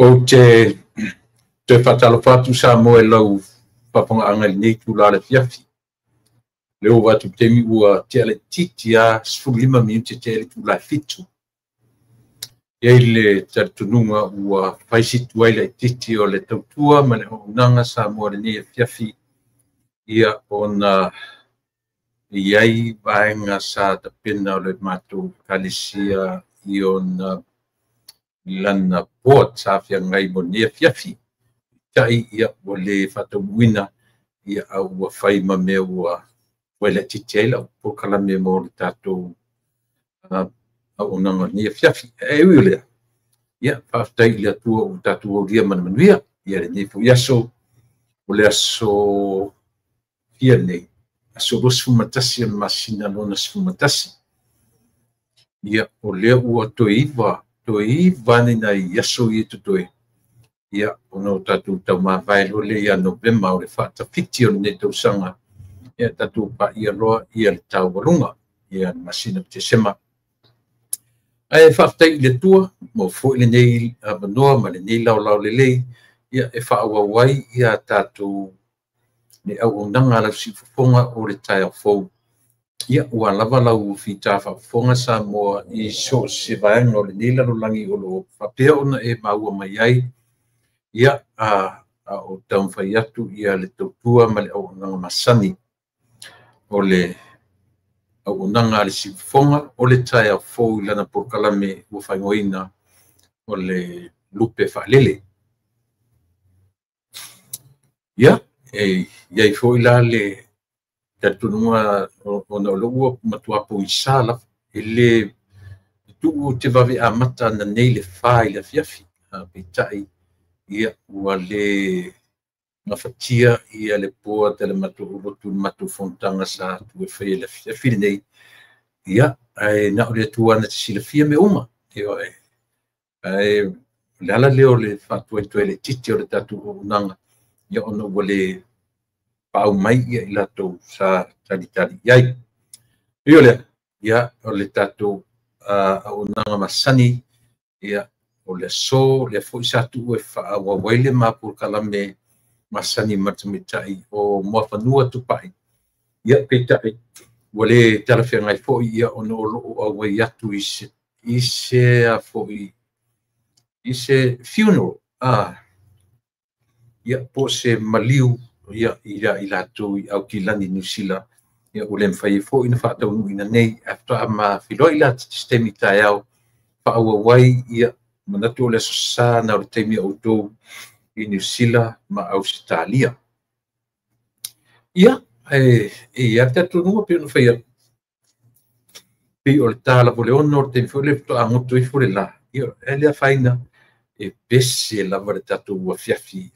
o te whatalawhatu sa mo e lau whapanga nei tu la le fiafi. Leo watu temi ua te ale titi a 15 minuti te ale tu la fitu. Ia le tartununga ua whaisitu ai le titi o le tautua ma le honanga sa mo le nei fiafi. Ia ona iai vaenga sa tapena o le matou kalisia I ona lana port sa fia ngai mo nei fiafi. Tai ia o le whatauina ia au ua whai ma mea ua wele titiela po kala me mo le tatou au nanga nei fiafi. E ui lea. Ia whaftai le atua o tatou o ria manuia. Ia le nei fu iaso o le aso fia nei. Aso rosu matasi an masina lona sfumatasi. Ia o lea ua toiva ni na iaso I tutoe. Ia ono tatou tau mawai lo le ia Novemba o le whaatawhiti o ne tau sanga. Ia tatou pa ia roa ia le tau warunga. Ia masina te sema. Ai whaftai le tua, mo fo le nei manoa ma le nei lau le lei. Ia e whaawawai ia tatou ne au nanga la sifufonga o le tai au fau. Ia ua lava lau fita whafonga sa moa I so se vaenga o le nei larolangi o lo whapea ona e maua mai ai. Ia o tau whai atu ia le tautua ma le au nanga masani o le au nanga le sifonga o le tai au fau lana porkala me ua whaingoina o le lupe whalele. Ia iai fo ila le tatunua o na loua matuapo I sala ele tu'u te vawe a mata na nei le whai le fiafi peitai ia ua le mawhatia ia le poa te le matu fontanga sa tu e whai le fiafi nei ia na o le tuana te sila fia me uma le ala leo le whatua le titi o le tatu o unanga ia ono wale pau mai ia I latou sa talitali iai. Ia lea, ia o le tatou au nanga masani, ia o le so, le fo isa tu e whaawawai mapur kala me masani matamitai o moafanua tupai. Ia peitai, wale talawhia ngai fo ia ono o loo awai atu ise a fo ise funeral. Ia po se maliu ia I latou I au kilani New Zealand ia o le mwhai fo ina whaatau ina nei after ama whiloi la sistemi tai au whaawawai ia manatu o le sosa na o le teimi au tou I New Zealand ma Australia. Ia ia tatu nua pe una whaia pe o le tala po le ono o le teimi fo le fito angoto I fo le la ia lea whaina e bese lava le tatu ua fiafi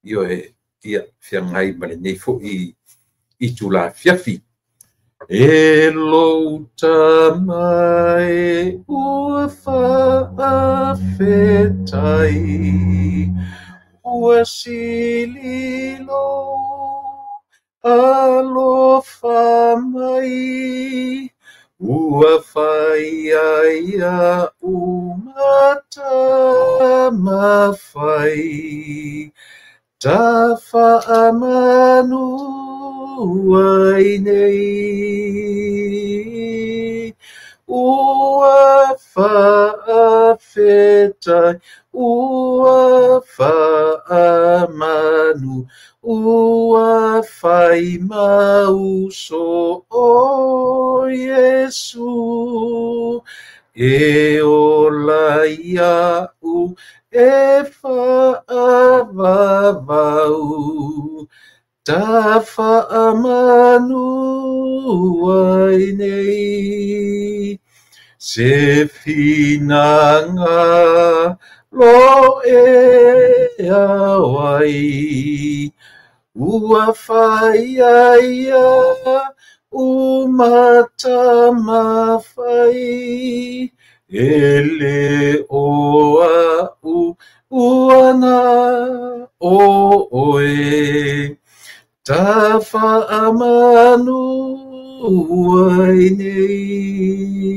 ia ia fia ngai male nei fo I tula fiafi. E lo tamai ua whaafetai ua sililo alofa mai ua whaiaia umata mawhai ta whaamanu ai nei ua whaafetai ua whaamanu ua whai mauso o Yesu e ola iau e whaavavau ta whaamanu ai nei se finanga lo e awai ua whaiaia umata mawhai ele oa uana o oe ta whaamanu ai nei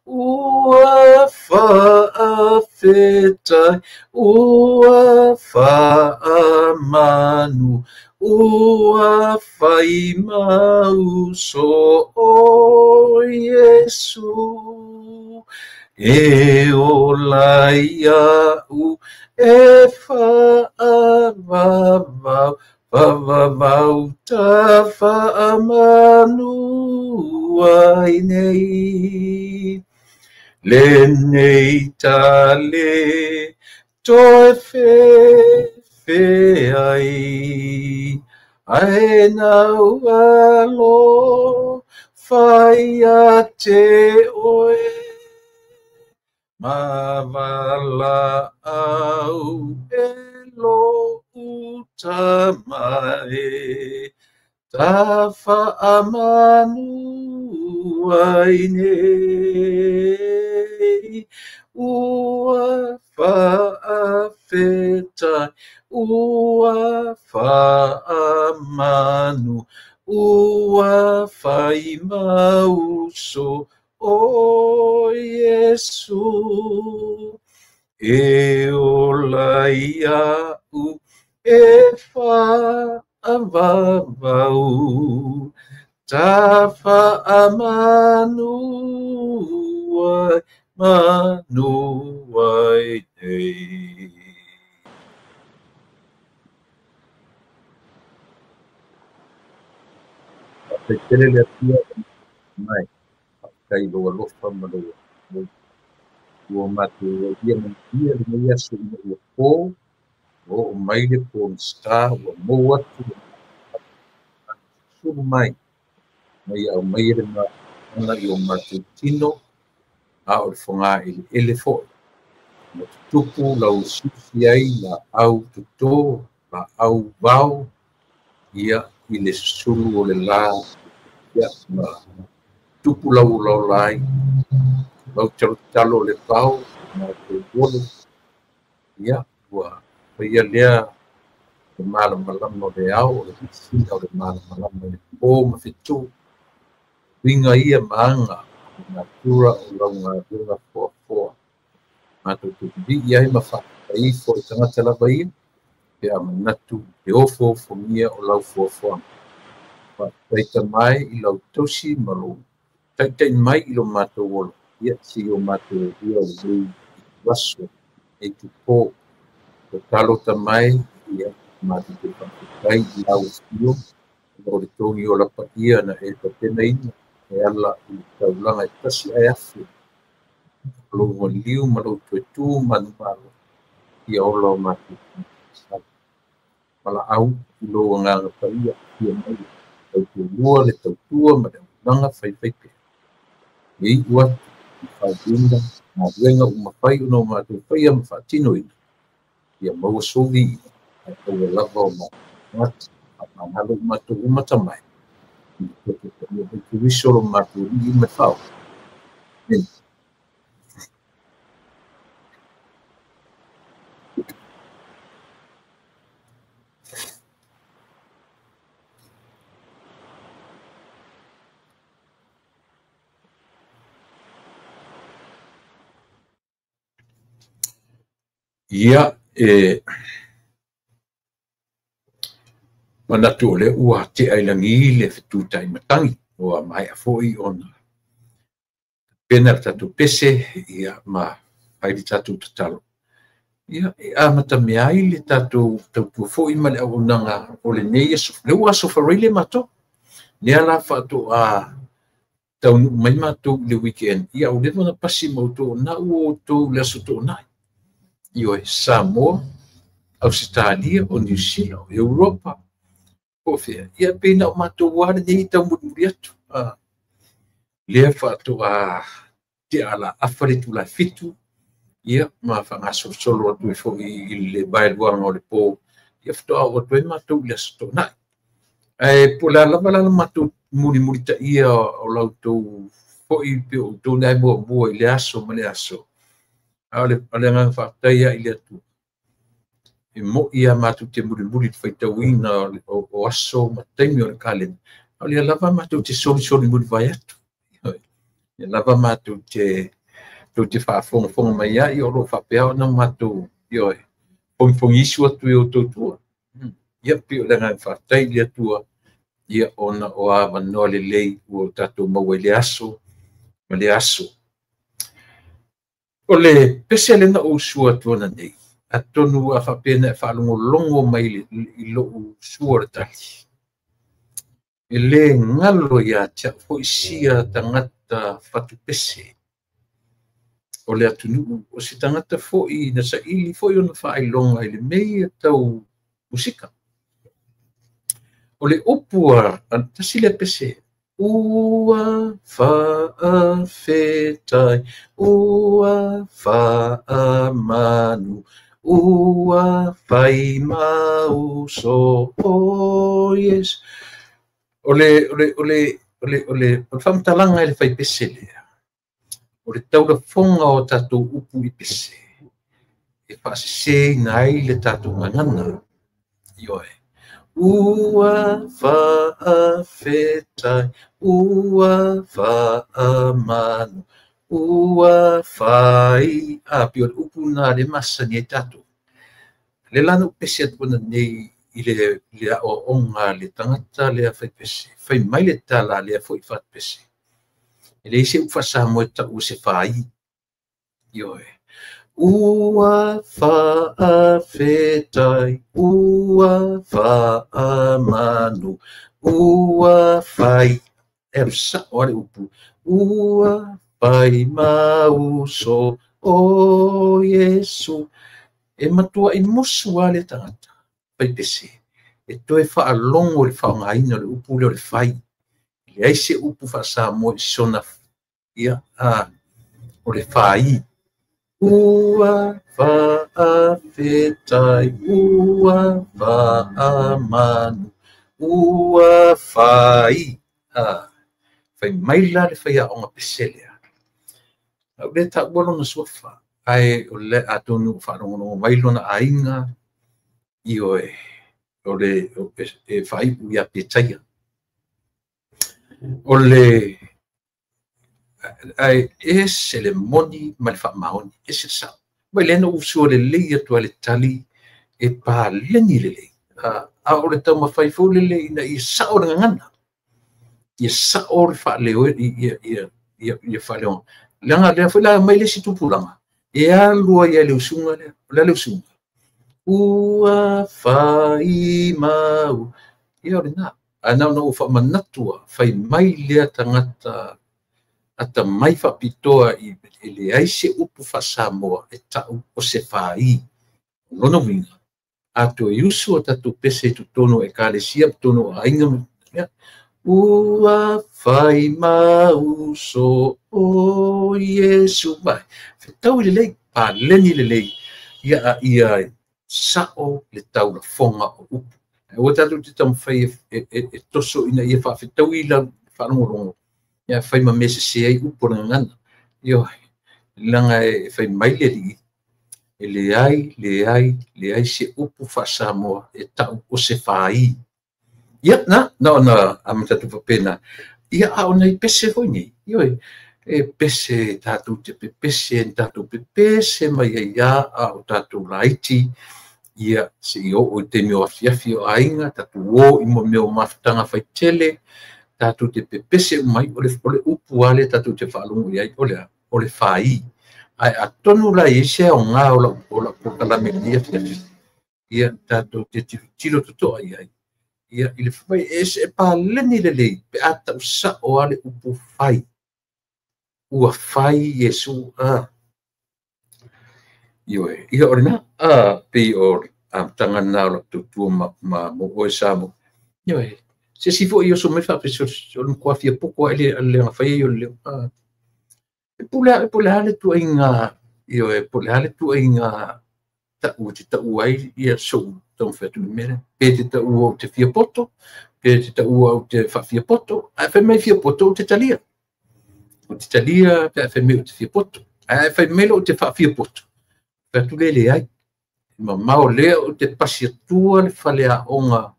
ua whaafetai fetai ua whaamanu ua whai mau so o Yesu e o laia u e whaamavau Vavavau ta whaamanu ai nei. Le nei ta le toi fe ai. Ai nau alo whai a te oe. Mavala au elo utamae ta whaamanu ai nei ua whaafetai ua whaamanu ua whai mauso o Yesu e o laia u e whaavavau ta whaamanu ai manu ai nei. Te tere le atia mai kai loa lofa maloa ua matu ia mantia le mai aso ina ua pō o mai le pō star ua mou atu suru mai mai au mai le mana i o matu tino a o le whangā ele fōi ma tutupu lau susi ai la au tutō la au vau ia i le sulu o le lā ia ma tupu lau lai lau talo le pau ma te wolo ia ua ia lea le malamalama o le au o le pisina o le malamalama le pō ma fitu winga ia maanga na tura o lau ngā runga fōa ma tu tupi ia i ma whakai fo i tangata lava ia pe a manatu te ofo mia o lau fōa taita mai i lau tosi malo taita mai i lo mato wolo ia si o mato ia o lui waso e tu pō o talo tamai ia mato te whakai i lau fio o le tongi o la paia na e tatena ina e ala i taulanga e tasi ai afu lo mo liu malo tu manu malo ia o lo mato mala au i lo nganga paia ia mai au tu lua le tautua ma le nanga fai pe i ua whaidinda ma wenga umawhai uno mato whaia ma whaatino ina ia maua sovi ai tau e lava o mati a mahalo mato umatamai ia te risoro mato i me whao ia manatu o le ua te ailangi le whetūtai matangi o a mai a fōi ona pena tatu pese ia ma hairi tatu tatalo ia a mata mea ai le tatu tautua fōi ma le aunanga o le nei le ua sofarile mato ne ala whatu a tau mai mato le weekend ia o le wana pasi mauto na ua o tō le aso tō nai io e Samoa, Australia o New Zealand, Europa. Kofia, ia pena o matou wale nei tau muri atu. Lea whatu a te ala awhare tu la fitu, ia ma whangaso solo atu e fo i le bailuanga o le pō, ia whatu a o tue matou le aso tō nai. Po la lava matou muri ta ia o lau tau fo i pio tō nai mua i le aso ma le aso. Ale ngang whakataia i le atu. E mo ia matu te muri te whaitawina o aso ma taimi o le kalena. Ale lava matu te soli muri vai atu. E lava matu te to te whaafonga mai a i oro whapea na matou io e pong isu atu i o tautua ia pio lenga whatai le atua ia ona o a manoa le lei o tatou maua i le aso ma le aso o le pese lena o usua tuana nei atonu a whapena e whaalongolongo mai i lo usua tali e le ngalo ia tia hoisia tangata whatu pese o le atunu o si tangata foi na sa ili foi ona whaailonga i le mei e tau musika o le opua an tasi le pese ua whaafetai ua whaamanu ua whaimau so o yes o le whamtalanga e le whai pese lea o le taura fonga o tatou upu i pese e whaasese nai le tatou ngangana ioe ua whaafetai ua whaamanu ua whai pio le upu na le masa ni e tatou le lana upese atuana nei i le o onga le tangata le a whai pese whai mai le tala le a whai what pese e le ise upasa mo e tau se whai ioe ua whaafetai ua whaamanu ua whai e rusa o ale upu ua whai mau so o Yesu e matua i mosu ale tangata whai pese e toe whaalongo le whaongaina le upu leo le whai le aise upu whasa mo i sona ia o le whai ua whaafetai ua whaamanu ua whai whai maila le whai aonga peselea au le ta ualo na suafa ai o le atonu wharongono mailo na ainga i oe o le whai uia petaia o le ai ese le moni ma le whaamaoni ese sa mai lena usua le lei atua le tali e pā leni le lei a o le tau mawhai fau le lei na i sao na ngana i sao le wha leo i wha leo langa lea whala mai le si tupulanga e alua ia le usunga le usunga ua whai mau ia o le nā anau na uwha manatua whai mai lea tangata ata mai whapitoa i le aise upu whasamoa e tau o se whai nono winga ato e usu o tatu pese tu tono e kālesia tono a inga ua whai mau so o Yesu mai whetau le lei pa leni le lei ia sao le tau la fonga o upu o tatu te tam whai e toso ina ia whawhetau i la whanongorongo ia whai ma mese se ai upo na ngana io langa e whai mai le li e le ai se upu whasamoa e tau o se whai ia na amatatu whapena ia a ona i pese hoi nei io e pese tatu te pese tatu pese mai ia a o tatu laiti ia se o te mio afiafi o ainga tatu o i mo meo maftanga whai tele tatu te pepese mai o le upu ale tatu te whaalungu iai o le whai ai atonu la ise o ngā o la pokalame lia fiafi ia tatu te tilo totoa iai ia i le whai ese e pāleni le lei pe ata usa o ale upu whai ua whai Yesu ia o rena pe o tangana o la tutua ma mo oe samo se si fo io so me fa peso on qua fia poco le fai io le pula ale tu inga io e pula ale tu inga ta uai ia so ton fa tu mera pe ta u te fia poto pe ta u te fa fia poto a fa me fia poto te talia pe fa me te fia poto a fa me lo te fa fia poto pa tu le ai ma o le o te pasia tua le fa le a onga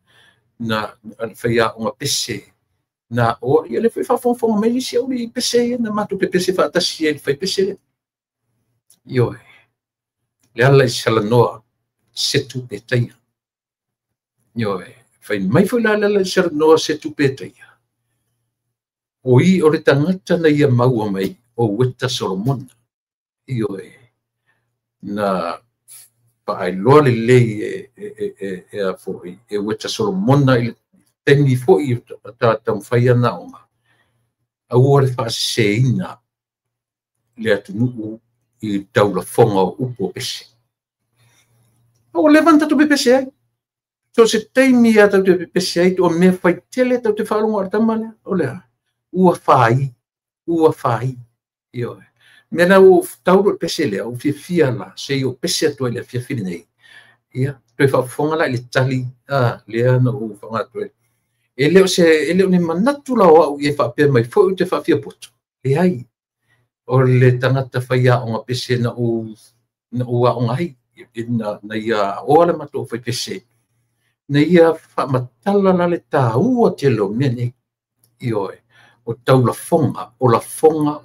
na whaia o ngā pese na o ia le whai whawhonga mai lisi au li pese na matu pe pese whaatasi e le whai pese Io le ala I salanoa setu petaia. Io fai mai foi la ala I salanoa setu petaia. O I o le tangata na ia maua mai o Weta Solomona. Io na paailoa lelei a foi e Weta Solomona I temi foi tamawhai ana onga. Aua le whaaseina le atunuu I taulafonga o upo pese. O levanta tu pese ai. So se teimi ata tu pese ai o me fai tele tau te whalunga ar tamale. O lea. Ua whai. Io mena o tauro pese lea o fia la se o pese atu le fia fili nei. Ia. Toi whafonga la le tali. Lea na o whanga toi. E leo ni manatu la o au e whapea mai fo te whafia poto. Le ai. O le tangata whaia o ngā pese na o a o ngai. Na ia o ala mato fai pese. Na ia whamatala la le tā ua te lo mene. Io o tau la fonga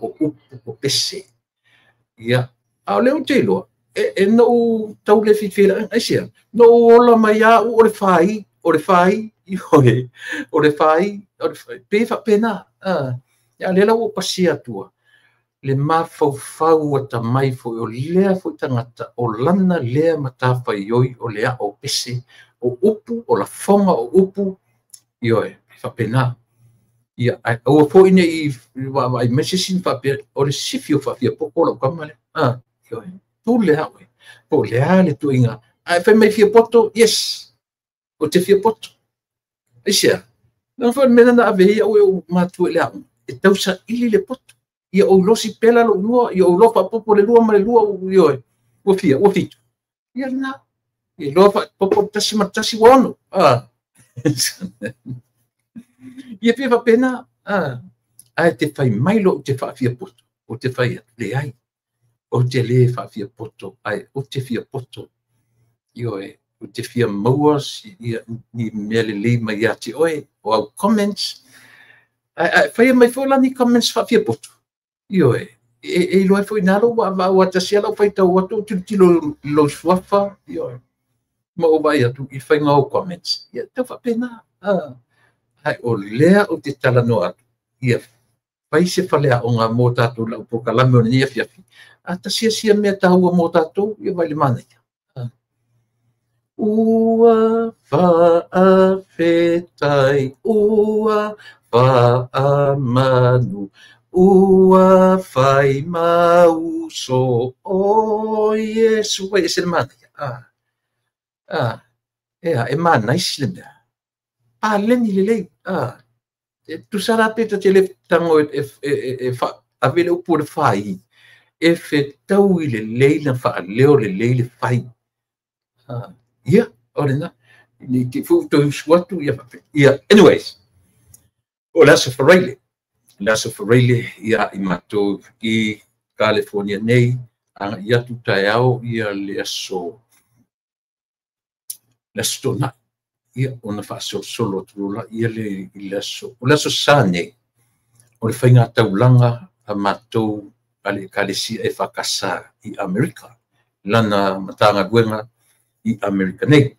o upu o pese. Ia. A leo te loa. E no tau le whiwhira. Aisia. No ola mai a o le whai. O le whai. O le whai. Pe whapena. Ia lela o pasia tua. Le mafau ata mai foi o lea foi tangata o lana lea matafa ioi o lea o pese o upu o la fonga o upu ioi whapena ia o foi nei I mesesin whapea o le sifio whapea poko la kamale ioi tu lea oe po lea le tu inga whai mai fia poto yes o te fia poto isia na whai mena na avei oe o matu lea e tausa ili le poto ia o losi pela lo lua ia o lofa popo le lua ma le lua io o fitu ia na ia lofa popo tasi wono ia pe pena te fai mai lo te fa fia poto o te fai le ai o te le fa fia poto o te fia poto io o te fia maua ia ni mele le mai ia te oe o comments fai mai fola ni comments fa fia poto io e lo foi nalo wa tasia lo fai tau atu tilo lo swafa io ma o vai atu I fai ngau comments ia te fa pena ai o lea o te tala no atu ia fai se falea o ngā mō tātou la upo kalame o ni ia fiafi a tasia mea tahua mō tātou ia vai le mana ia ua whaafetai ua whaamanu ua fai mau so o Yesu e se mana e mana isle mea leni lelei tu sara peta te le tango a vele upo le fai e fe tau I lelei na wha leo lelei le fai ia orena ni te futo swatu ia anyways o laso whareile Laso Ferreira ia I matou I California nei anga ia tu taiao ia leso tona ia ona faso solo trula ia le leso o leso sane o le whainga taulanga a matou ale kalesi e whakasa I Amerika lana matanga guenga I Amerika nei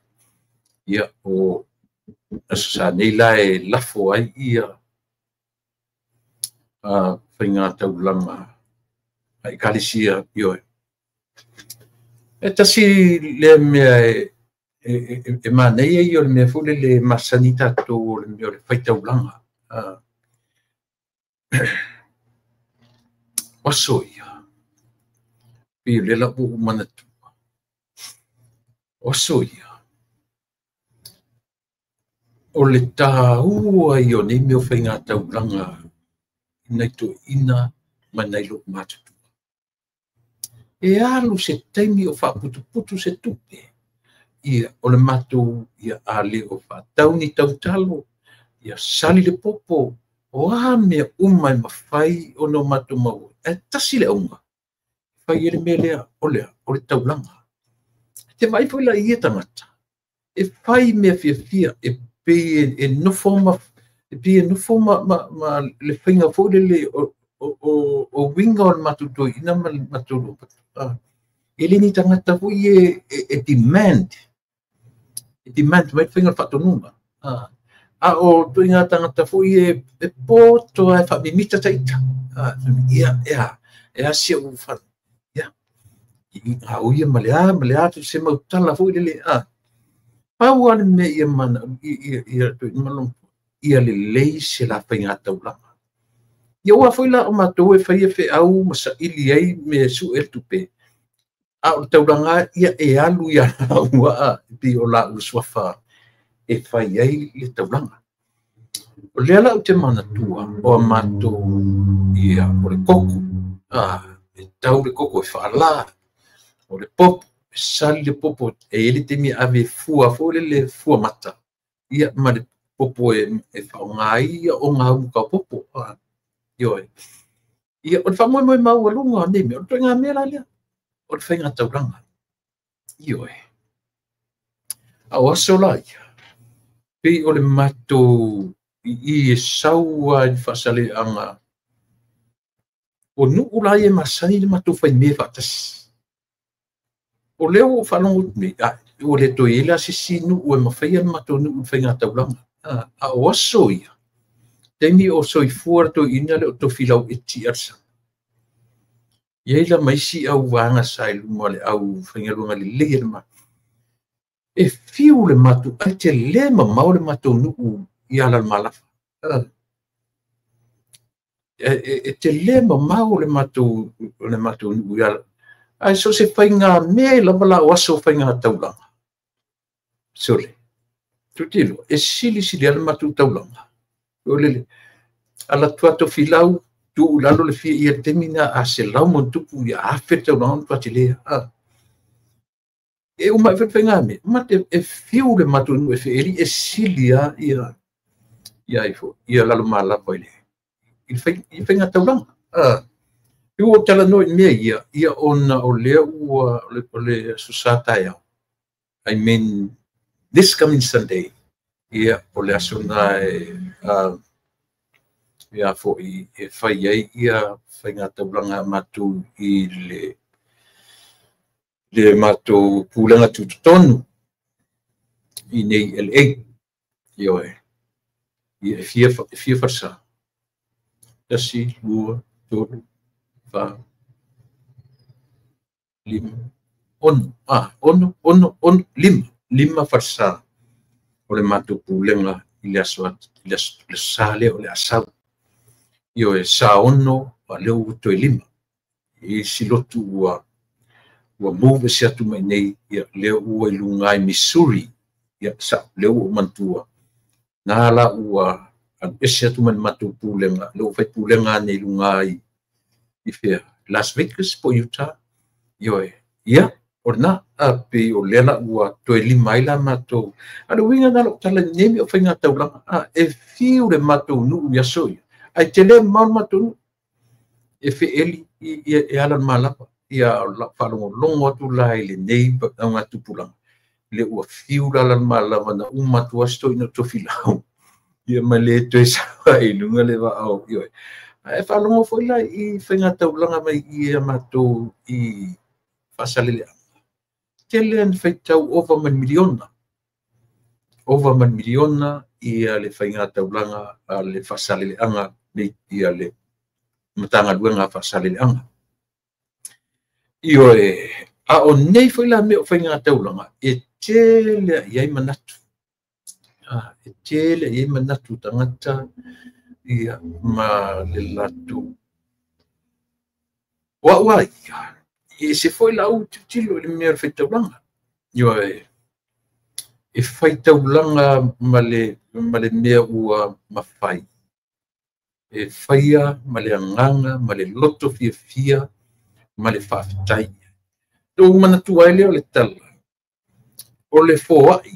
ia o leso sane la e lafo ai ia whainga taulanga ai kalisia ioe. E tasi le mea e manei e o le mea fule le masanita to o le mea le whai taulanga. Waso ia. Pio le la o manatua. Waso ia. O le tā ua i o nei mea whainga taulanga nei to ina manai lo matutua. E alu se taimi o whaputuputu se tupe. Ia o le matu ia ale o whatauni tautalo. Ia sali le popo. O a mea umai mawhai o no matu mau. E tasi le unga. Whai ele mea lea o le taulanga. Te vai foi la ia tangata. E whai mea fia e pe e no forma ma le whainga fōrele o winga o le matutoi ina ma maturu. ele ni tangata fu e demand mai finga fatonuma o tuinga tangata fu e poto e fa mimita taita ia sia u fa ia au ia malea tu se mau tala fu ile pau ale me ia mana ia tu malong ia le lei se la finga taulanga ia ua foi la o matou e faia fe au masa ili ai me su el tupe o taulanga ia e alu ia ua pi o la uswafa e fai ai le taulanga o le ala o te mana tua o matou ia o le koko e tau le koko e whaala o le popo e sali le popo e ele te mi ave fua fo le fua mata ia ma le popo e whaonga ia o ngā uka popo ioi ia o le whamoe mau alunga ne me o le ngā mera lea o le whainga tauranga ioi a o aso la ia pei o le matou i e saua i whasale anga o nuu la e masani le matou whai me whatasi o leo o whalongo me o le toi ele asisi nuu e mawhaia le matou nuu le whainga tauranga a o aso ia Temi o soifua to ina le o to filau e ti arsa. Ia la maisi au wanga sai luma le au whaingalunga le lehe le ma. E fiu le matu, ai te le ma mau le matu nuu i ala le malafa. E te le ma mau le matu nuu i ala. Ai so se whainga me la mala o aso whainga taulanga. Sole. Tutilo, e sili ala matu taulanga. Olele ala tuato filau tu lalo le fi ia temina a se lau mo tupu ia afeta no tuati le e uma venga me mate e fiu le matu no e feri e silia ia ifo ia lalo mala poile il fenga taulang eu o tala no me ia ona o le le susata ia I mean this coming Sunday ia o le asuna ia fo e fai ai ia whainga tauranga matu i le matu pulanga tutonu i nei LA ioe ia fia farsa tasi lua tolu fa lima ono lima farsa o le matu pulanga i le aswat le sale o le asau io e saono a leo to lima i silotu ua move se atu mai nei ia leo ua i lungai Missouri ia sa leo o mantua na la ua an ese atu man matu pulenga leo fai pulenga nei lungai i fea Las Vegas po Utah io e ia orna ape o lela ua to lima ila matu ana winga na lo tala nemi o fainga taulanga e fiu le matu nu ia soia ai te le mau matu e fe eli e ala malapa ia la falongo longo atu lai le nei pa nga tupulang le ua fiu ala malapa na umatu asto ina to filau ia male to sa ai lunga le va au io e falongo foi la i fenga taulanga mai ia matu i fasalele telen feitau over man miliona ia le fainga taulanga le fasalele anga ia le matanga duenga fasalele anga io a o nei foi la me fainga taulanga e tele ia manatu e tele ia manatu tangata ia ma le latu wa e se foi la u tilo le me feitaulanga io e faitaulanga male mea ua mafai e faia male anganga male loto fia male faafetai do mana tua ele o le tala o le foai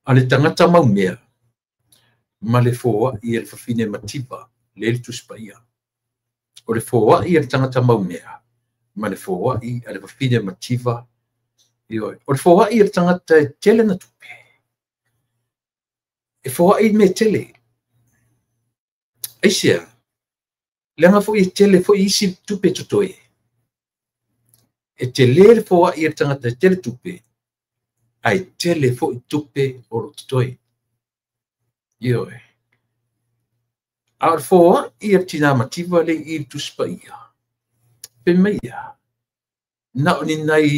ale tangata mau mea male foai e fafine mativa le tuspaia o le foai e tangata mau mea male foai ale fafine mativa io o le foai e tangata tele na tupe e foai me tele Aisia, lenga foi tele foi isi tupe tutoe. e te le foa i tangata tele tupe ai tele fo tupe o lo toi io ar foa i tina mativa le i tu spaia pe meia na ni nai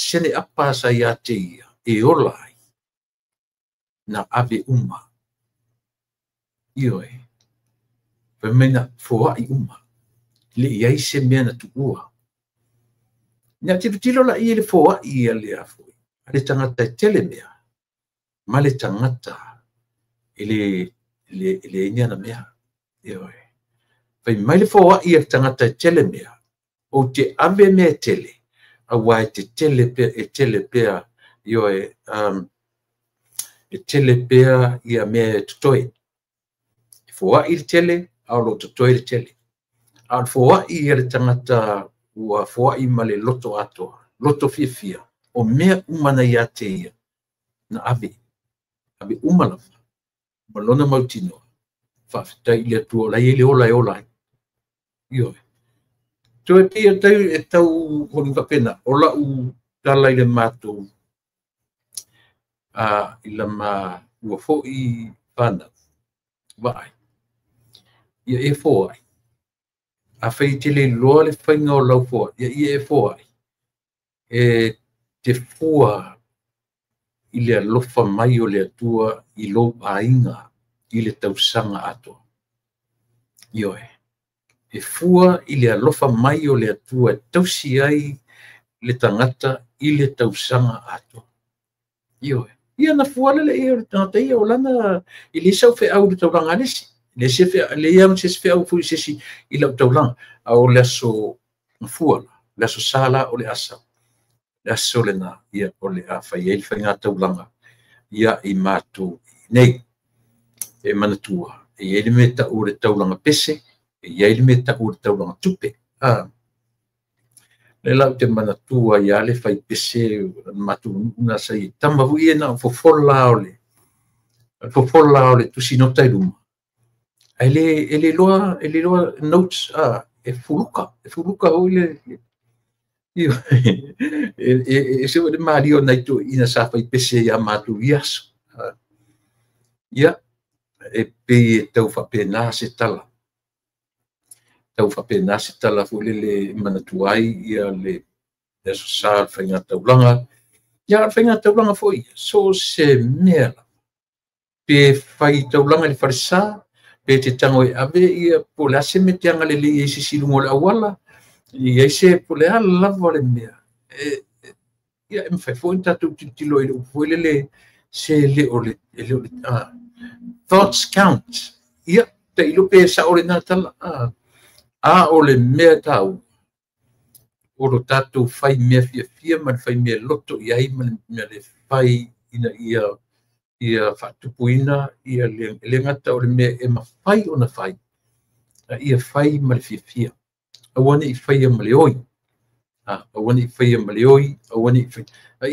sene apa sa ia te ia e olai na ave uma io pe mena foa i uma le iai se mea na tuua na tilo la i le foa i le afo le tangata tele mea ma le tangata le ina na mea io pe mai le foa i tangata tele mea o te ave mea tele a wai te tele pe io e tele pe ia me tutoi foa i tele a lo tutoi le tele al foa i le tangata ua foa i male loto ato loto fia o mea umana ia te ia na ave umala malona mautino whawhitai i atua la i le ola io to e tau honi whapena o la u tala i le mātou i la ma ua fo i whana vai ia e fo ai a whai te le loa le whainga o lau fo ia e fo ai e te fua i le alofa mai o le atua i lo ainga i le tausanga ato io e fua i le alofa mai o le atua tausi ai le tangata i le tausanga ato io ia na fua le i o le tangata ia o lana i le sau fe au le taulanga lesi le se fe le ia se fe au fu se si i le taulanga au le aso fua le aso sala o le asa le aso le na ia o le a fai e whainga taulanga ia i mātou nei e manatua e ele me ta o le taulanga pese e ele me ta o le taulanga tupe le lau te manatua ia le fai pese mātou una sai tamavu ia na fofola o le tusinota i luma ele loa notes e fuluka o le io e se o Mario na tu ina sa fai pese ia mātou iaso ia e pe tau fa pena se tala fu le manatuai ia le so sa fainga taulanga ia fainga taulanga foi so se mela pe fai taulanga le farsa pe te tango ave ia pola se metianga le le si lungo la wala ia se pola la vole mea ia em fai foi tatu tilo ile foi le se le ole thoughts count ia te ilo pe sa ole na tala o le mea tau o lo tatu fai mea fia man fai mea loto ia i man le fai ina ia fatupuina ia le ngata o le mea e mawhai o na fai ia fai ma le fia awane i fai ma le oi awane i fai ma le oi awane i fai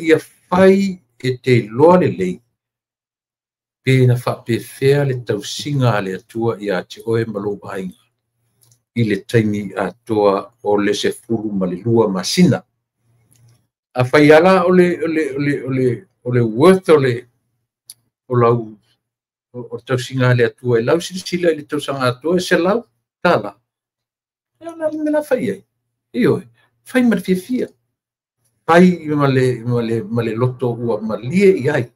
ia fai e te loa le lei pe na whape fea le tausinga le atua ia te oe malo ainga i le taimi atoa o le se furu ma le lua masina a fai ala o le worth o lau o tausinga le atua e lau sila i le tausanga atua e se lau tala me la fai ai io fai ma le fia fai ma le loto ua ma lie i ai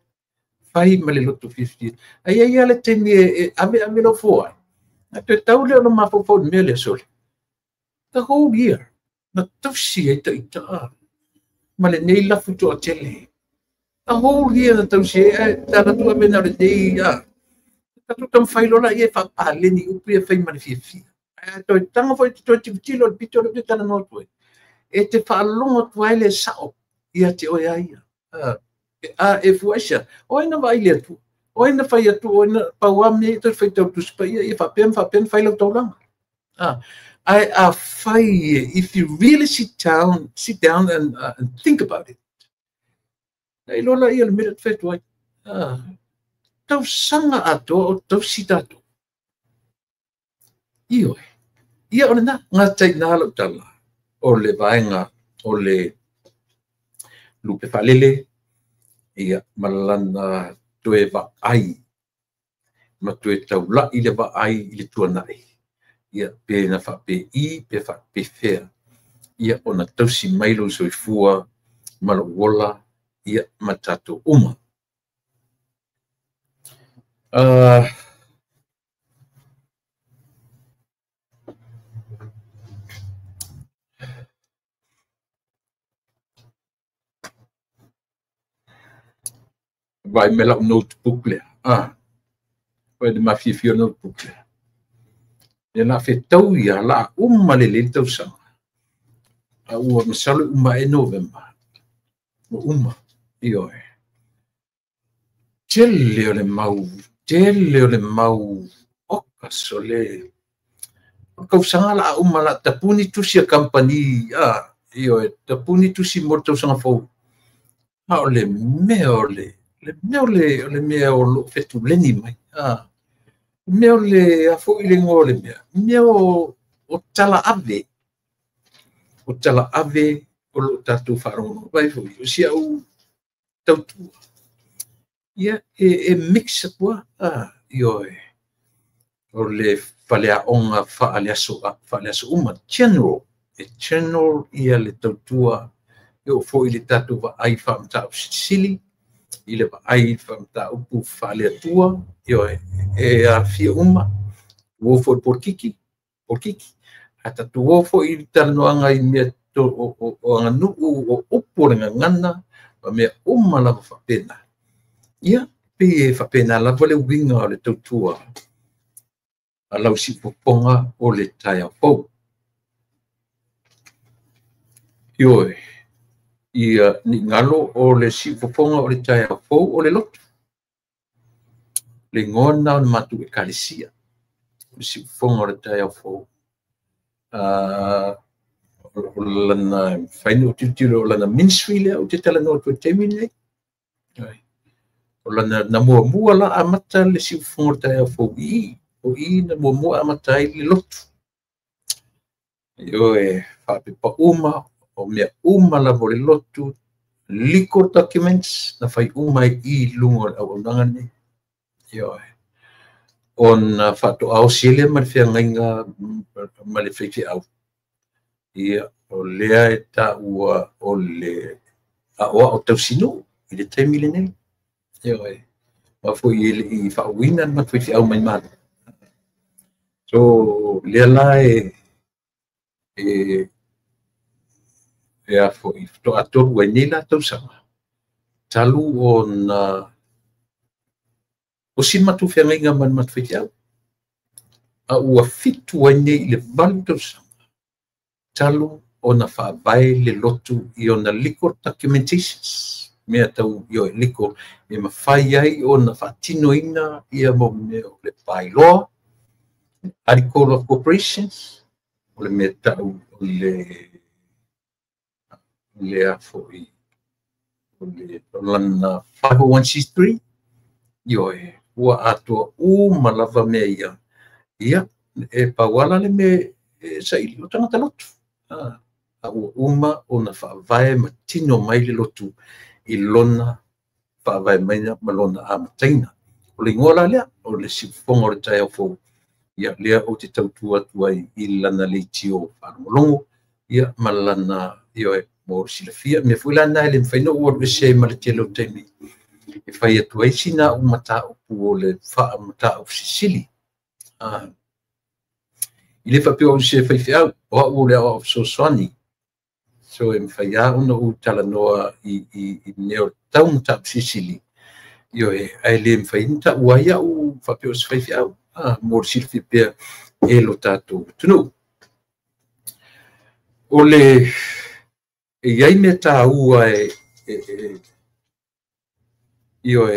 fai ma le loto 50 ai ale taimi ave lo foi te tau leo na mafofo me le sole the whole year na tausi e ita ma le nei la futo a tele the whole year na tausi e tala tua me na le nei ta tu tam fai lola e fa pale ni upi e fai ma le fifi to tanga foi to tilo pito le tana no to e te fa longo to ele sao ia te o ia e fuesha o ina vai le tu o ina fai atu o ina pauame to fai tau tu spa ia fa pen fai lo tau langa I fai if you really sit down and think about it ai lola ia le mera fet wai tau sanga ato o tau sitato ia ona na ngatai na lo tala o le vaenga o le lupe falele ia malana toe vaai ma toe taulaʻi le vaai I le tuanaʻi ia pe na faapei pe faapefea ia ona tausi mai lou soifua ma lou ola ia ma tatou uma. Vai me lau notebook lea. Vai de mafifio notebook lea. Ia na fetau ia la uma le tausaga. Ua masalo uma e November. O uma. Ioe. Tele o le mau okas o le kausaga la uma la tapuni tusi a company ioe tapuni tusi mo tausaga fou. O le mea o le mea o lo fetuleni mai. Mea o le afo I le ngō le mea. Mea o tala ave. O tala ave o lo tātou wharongo. Vai fo o si au tautua. Ia e mixa kua. Ioe. O le whalea onga whaaleaso uma. General. E general ia le tautua. Io fo I le tātou wa ai whamta o sili. I le wa ai whamta upu whalea tua. Ioe. E a fia uma. Uo fo porkiki. Hata tu uo fo I tanoanga I mea o anga nuu o upu o ngana. Wa mea uma la whapena. Ia. Pe e whapena la wale winga o le tautua. A lau si poponga o le taia fau. Ioe. Ia ni ngalo o le si poponga o le taia fau o le lotu. Le ngona o matu e kalisia. Le si poponga o le taia fau. O lana whainu o tiro o lana ministry lea o te tala no to temi nei. O lana na mua la amata le si poponga o le taia fau o na mua amata I le lotu. Ioe whapepa uma o mea uma la vo le lotu legal documents na whai uma I lungo au nangane. Ioe. On whato au sile ma le whiangainga ma le whiwhi au. Ia o lea e ta ua o le oa o tausino I le taimi le nei. Ioe. Ma fo I whauina ma whiwhi au mai mana. So lea la a fo I to atoru ai nei la tausanga. Talu on o si matu whiangainga man mat whiwhi au. A ua fitu ai nei le valu tausanga. Talu o na whaavai le lotu I ona legal documentations. Mea tau io legal. E mawhai ai o na whaatino ina ia mo mea o le bylaw. Article of corporations. O le mea tau o le a foi. O le lana 501c3. Ioe. Ua atua malava mea ia. Ia. E pawala le me sa ili o tangata lotu. A ua uma o na whaavae ma tino mai le lotu I lona whaavae maina ma lona amataina. O le ngola lea, o le sifonga o le tai au fau. Ia lea o te tautua tuai I lana le tio whanomolongo. Ia ma lana ioe mo silafia. Mea fuilana ele mwhaino ua le se ma le telo taimi. E whai atuai sina o mata upu o le wha mata o sisili. I le whapio o se whaiwhi au, o au lea o so soani. So e mwhai a una u tala noa I neo tau mta sisili. Io e le mwhai nita uai au whapio o se whaiwhi au. Mor silfi pia e lo tātou tunu. O le e iai me tā ua io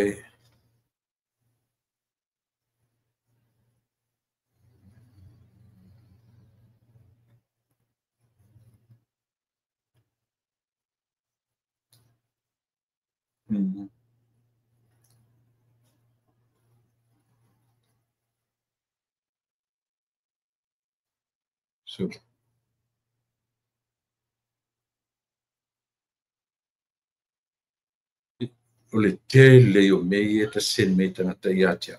so o le tele o mei e ta sen mei tangata ia tia.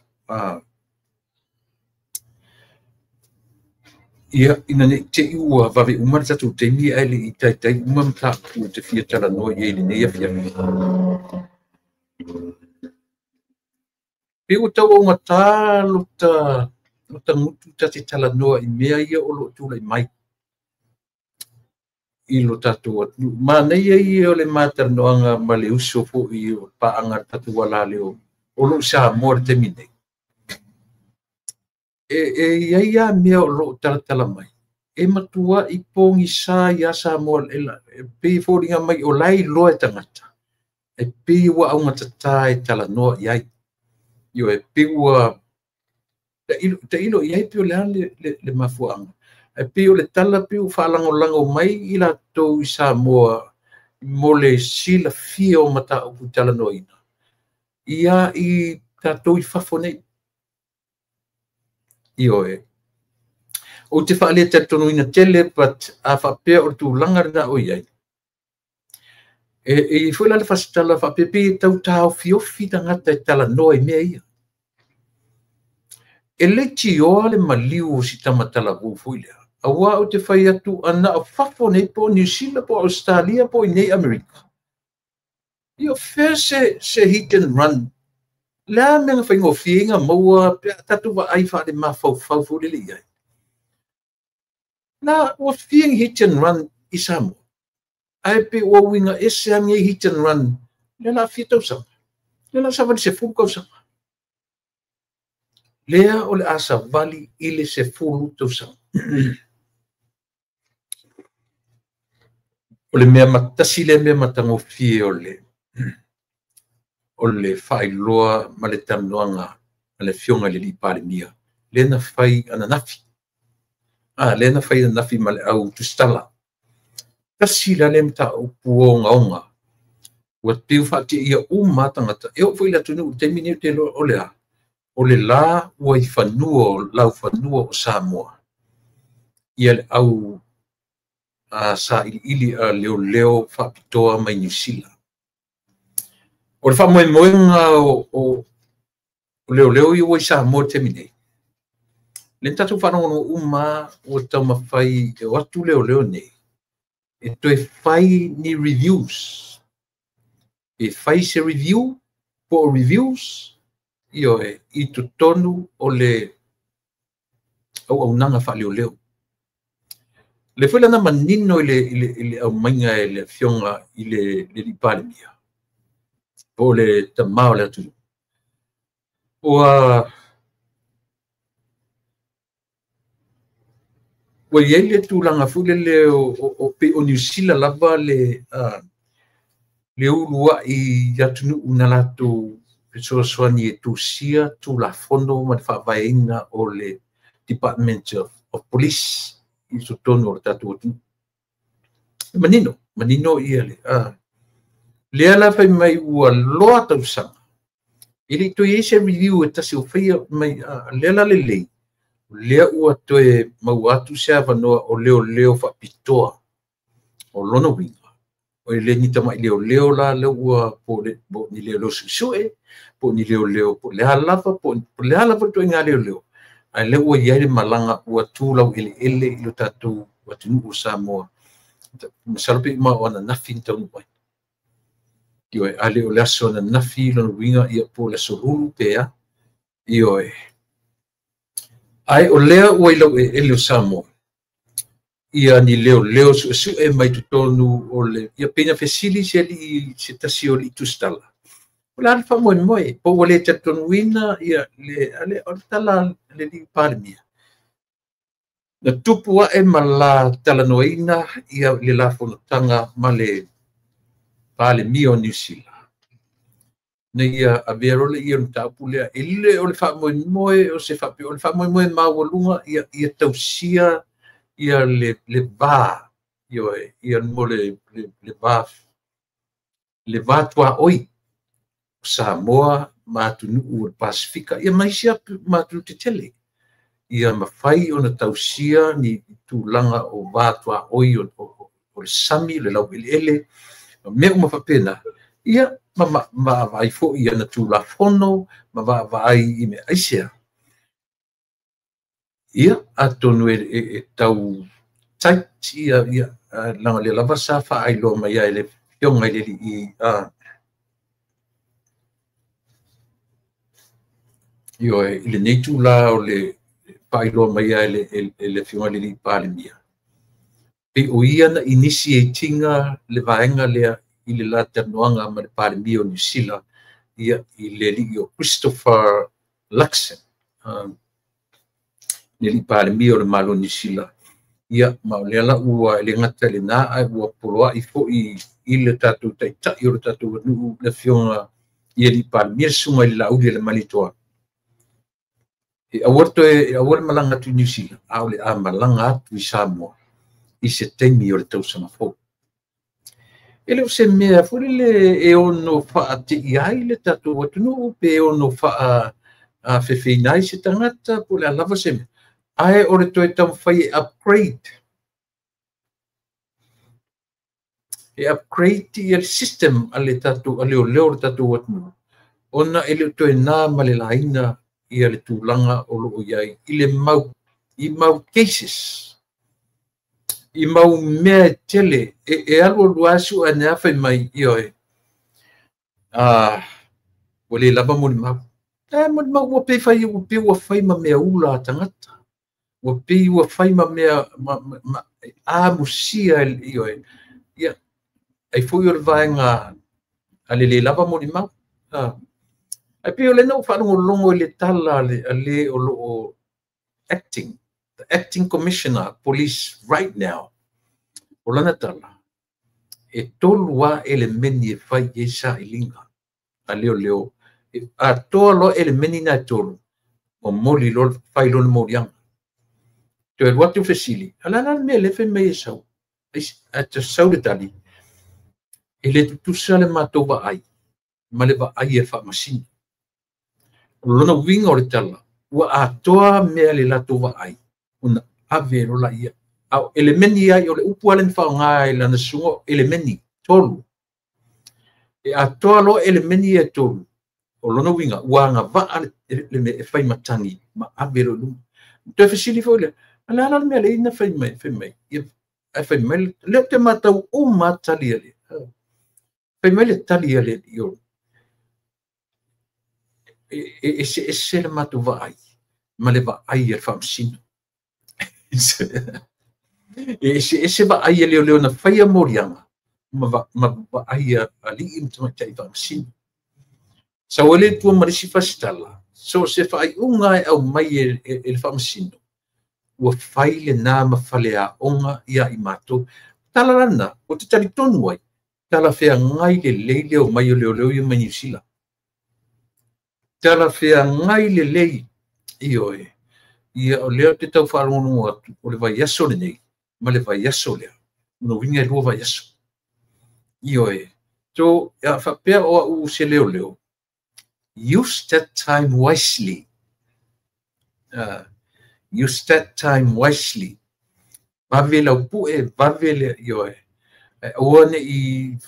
Ia ina ne te ua vave umar tatu te mi ele i tai umam ta u te fia tala no i ele ne ia fia. Pe o tau o ngata lo ta ngutu ta te tala no i mea ia o lo tu lai mai. I lo tatu atu. Ma nei ia o le matar noanga ma le uso po i o paanga tatu wala leo. O lo sa mor te mine. Ia mea o lo tala mai. E matua i pongi sa ia sa mor e pe fōringa mai o lai loa tangata. E pe ua au ngata e tala noa iai. Io e pe ua te ilo iai pe o le mafuanga. E pe o le tala pe o whalango mai i la tau i sa moa mo le sila fia o mata o tala noa ina. Ia i tatou i whafone. Io e. O te whaalea tatono ina tele, but a whapea o tu langarina o iai. E fwela le whasitala whapea pe tau tau fiofi tangata e tala noa i mea ia. E le tioa le maliu o si tamatala wufuilea. Awa o te whai atu ana o whafone po New Zealand po Australia po i nei Amerika. Io whea se hit and run. Lea menga whaingo whienga maua tatu wa ai whaare mawhau fule li iai. Na o whieng hit and run i Samoa. Ai pe o winga ese ange hit and run. Le la fitau sama. Le la savani se fukau sama. Lea o le asa vali ile se fulu tau sama. O le mea matasi le mea matango fie o le whailoa ma le tamnoanga a le fionga le li pare mia. Le na whai ana nafi. Le na whai ana nafi ma le au tustala. Tasi la le mta o puo ngaonga. Ua piu whati ia matangata. E o whaila tunu te mini te o lea. O le la ua i whanua, lau whanua o Samoa. Ia le au sa ili a leo whapitoa mai New Zealand. O le whamoemoenga o leo i oi Samoa te mine. Le tatu whanongono o tau mawhai e watu leo nei. E toi whai ni reviews. E whai se review po reviews. Io i tu tonu o le au nanga whali o leo. Le whela na manino i le au mainga e le fionga i le ripale mia. Po le tamao le atu. Ua iei le tūlanga fule le o New Zealand lava le ulua i atunu unalatu Pesoaswani e tūsia tūla fono ma le whaavaenga o le Department of Police i so tonu o tatu atu. Manino ia le. Le ala fai mai ua loa tausanga. Ili to i se review e tasi o whaia mai le ala le lei. Lea ua toe mau atu se avanoa o leo whapitoa o lona winga. O le ni tama i leo la ua po ni leo susue. Po ni leo po le halafa po le halafa to inga leo ai le ua ia le malanga ua tūlau ele i lo tatu wa tunu o Samoa masalapi ma ona nafi tau mai io ale o le aso na nafi lo winga ia po le sorulu pea io ai o lea ua ilo ele o Samoa ia ni leo su e mai tutonu o le ia pena fesili se tasi o li tustala la alfa moe po wale tatonuina ia le ale o tala le li palmia na tupu e mala tala noina ia le la fonotanga male palmia o New Zealand na ia avero le ia tapu le ile o le fa moe o se fa o le fa moe ma wolunga ia tausia ia le va ia mole le va tua oi Samoa matunu o Pasifika ia mai sia matunu te tele ia mawhai ona tausia ni tūlanga o wātua oi o le sami le lau ele me o mawhapena ia ma vai fo ia na tu la fono ma vai I me aisia ia atonu tau taiti ia langa le lava sa fa ai lo mai ele fionga le I io le netu la o le pai lo mai ele fionga le pale mia pe o ia na initiatinga le vaenga le I le lata noanga ma le pale mia o New Zealand ia I le li o Christopher Luxon le li pale mia o le malo New Zealand ia ma le la ua le ngata le na ai ua poloa I fo I le tatu tai tai o le tatu nu le fionga ia li pale mia sunga I la uli le malitoa awar malanga tu New Zealand au le malanga atu I Samoa I se teimi o le tausanga fo ele o se mea fo le ono faa te iai le tatu watunu pe ono faa fefeinai se tangata po le alava se mea ai o le toe tam fai upgrade I le system ale tatu ale o leo le tatu watunu ona ele toe na ma le laina ia le tūlanga o loo iai I mau cases I mau mea tele alo luasu ane awhai mai ioe wale lava mo ni mau mo ni mau ua pei whai ua whai ma mea ula tangata ua pei ua whai ma mea musia ioe ia ai fui o le vaenga ale le lava mo ni mau ai pei o le nau whanongo longo le tala ale o loo acting the acting commissioner police right now o lana tala tolua ele meni fai sa ilinga a leo a tolo ele meni na tolo o moli lo fai lo moriang to e watu fesili alana me le fe me sau at sau de tali ele tu sale matova ai maleva ai e fa machine lona winga o le tala ua atoa mea le latova ai una avero la ia au elemeni ai o le upu ale whaonga ai lana sungo elemeni tolu atoa lo elemeni e tolu o lona winga ua nga vaa le me e whai matangi ma avero lu te fesili fo le ala mea le ina whai mai e whai mai leo te matau o matali ale whai mai le tali ale io se le matu va ai ma le va ai e whamsino se va ai leo na whaia morianga ma va ai ali imtama tai whamsino sa wale tua marisi fastala so se whai unga au mai e whamsino ua whai le nā ma whale a onga ia I mato talarana o te tali tonu ai tala whea ngai le leile o mai o leo I New Zealand tala whea ngai le lei ioe ia o leo te tau wharongo atu o le vai aso le nei ma le vai aso lea no winga lua vai aso ioe so ia whapea o au se leo use that time wisely use that time wisely vavela pue vavela ioe one I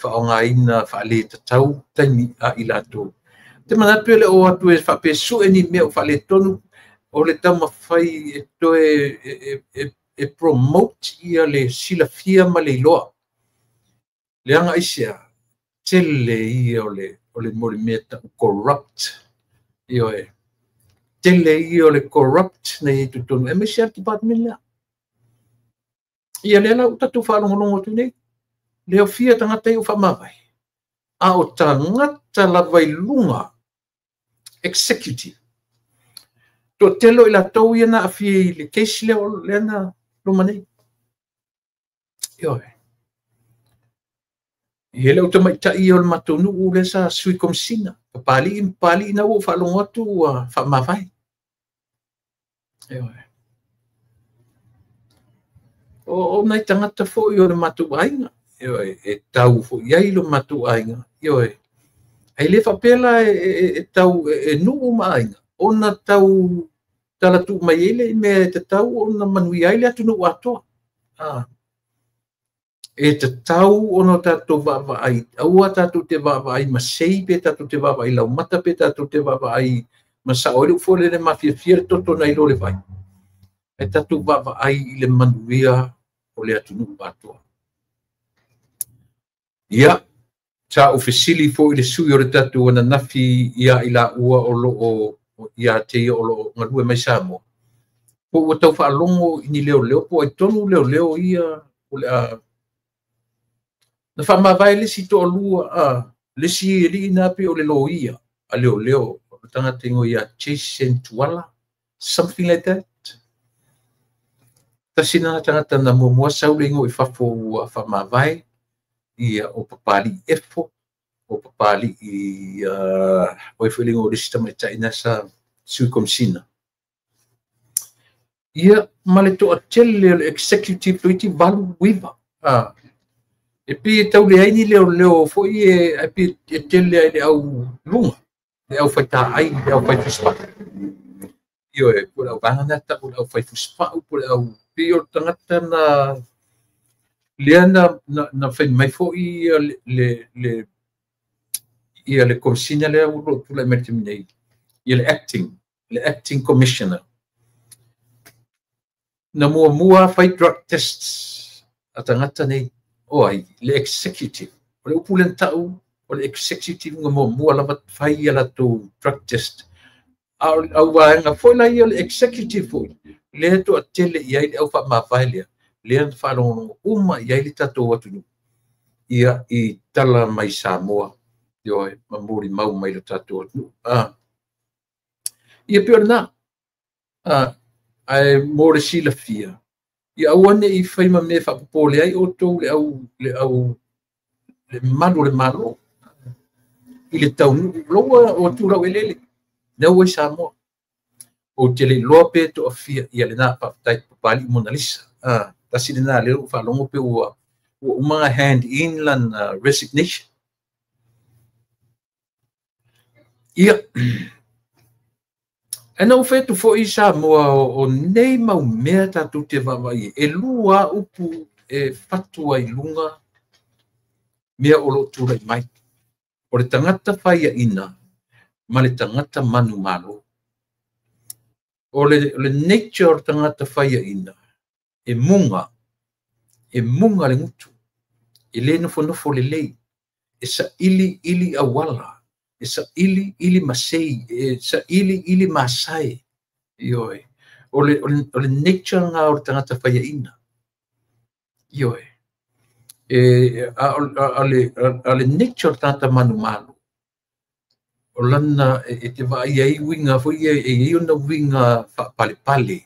whaonga ina whaale tatau taimi a ilato te manatu ele o atu e whapesu e ni mea o whaale tonu o le tama whai e toe e promote ia le silafia ma le iloa le anga isia tele ia o le mori meta corrupt ioe tele ia o le corrupt na i tutonu e me share department lea ia le la utatu whalongolongo tu nei leo fia tangata I o whamawai a o tangata la vai lunga executive to telo I la tau ia na a fia I le case leo le na luma nei ioe I hele uta mai tai o le matonu u le sa sui komsina pali na o whalongo atu whamawai ioe o nai tangata fo I o le matu ainga ioe e tau fo iai lo matu ainga ioe ai le whapela e tau e nuu ma ainga ona tau tala tu mai ele me te tau ona manui ai le atu nuu atoa e te tau ono tatou va'ava'ai aua tatou te va'ava'ai ma sei pe tatou te va'ava'ai laumata pe tatou te va'ava'ai ma sa'o le ufo le mafiafia le totona i lo le vai e tatou va'ava'ai i le manuia o le atunuu atoa ia sa ofisili fo i le sui o le tatou ana nafi ia i la'ua o lo'o ia te ia o lo'o galue mai Samoa po ua tau fa'alogo i ni leoleo po ai tonu leoleo ia o le a na whamawai lesi to alua lesi ri na pe o le lo ia a leo o tanga tingo ia Jason Tuala something like that tasina tanga na mo saulingo i fafo a whamawai ia o papali efo o papali i o feelingo o sistema China sa sui komsina ia male to atele executive loiti valu wiva e pi tau le aini leo fo i e pi tele ai au lunga le au faita ai le au fai fuspa io e pula au vanga ta pula au fai fuspa pula au pi o tangata na leana na fai mai fo i le ia le komsina le au pula mertimnei ia le acting commissioner na mua fai drug tests atangata nei o ai le executive o le upulen tau o le executive nga mua lava fai ala to drug test au vaenga foi la ia le executive foi le to atele ia i au fa mavai le fa longo uma ia i tatou atu ia i tala mai Samoa yo mamuri mau mai le tatou atu ia piorna ai more sila fia ia awane i fai ma me fa pole ai o to le au le malo i le tau loa o tu la welele na o Samoa o tele lope to afia ia le na pa tai pali Mona Lisa tasile na le fa longo pe o uma hand in lan resignation ia ana o fetu fo i Samoa o nei mau mea tatu te vavai e lua upu e fatua i lunga mea o lo tura i mai o le tangata whaia ina ma le tangata manu malo o le nature tangata whaia ina e munga le ngutu e le nofo le lei e sa ili awala e sa ili masei e sa ili masai ioi o le nature nga o tangata whaia ina ioi ale nature tangata manu malo o lana e te vai ai winga foi e ona winga pale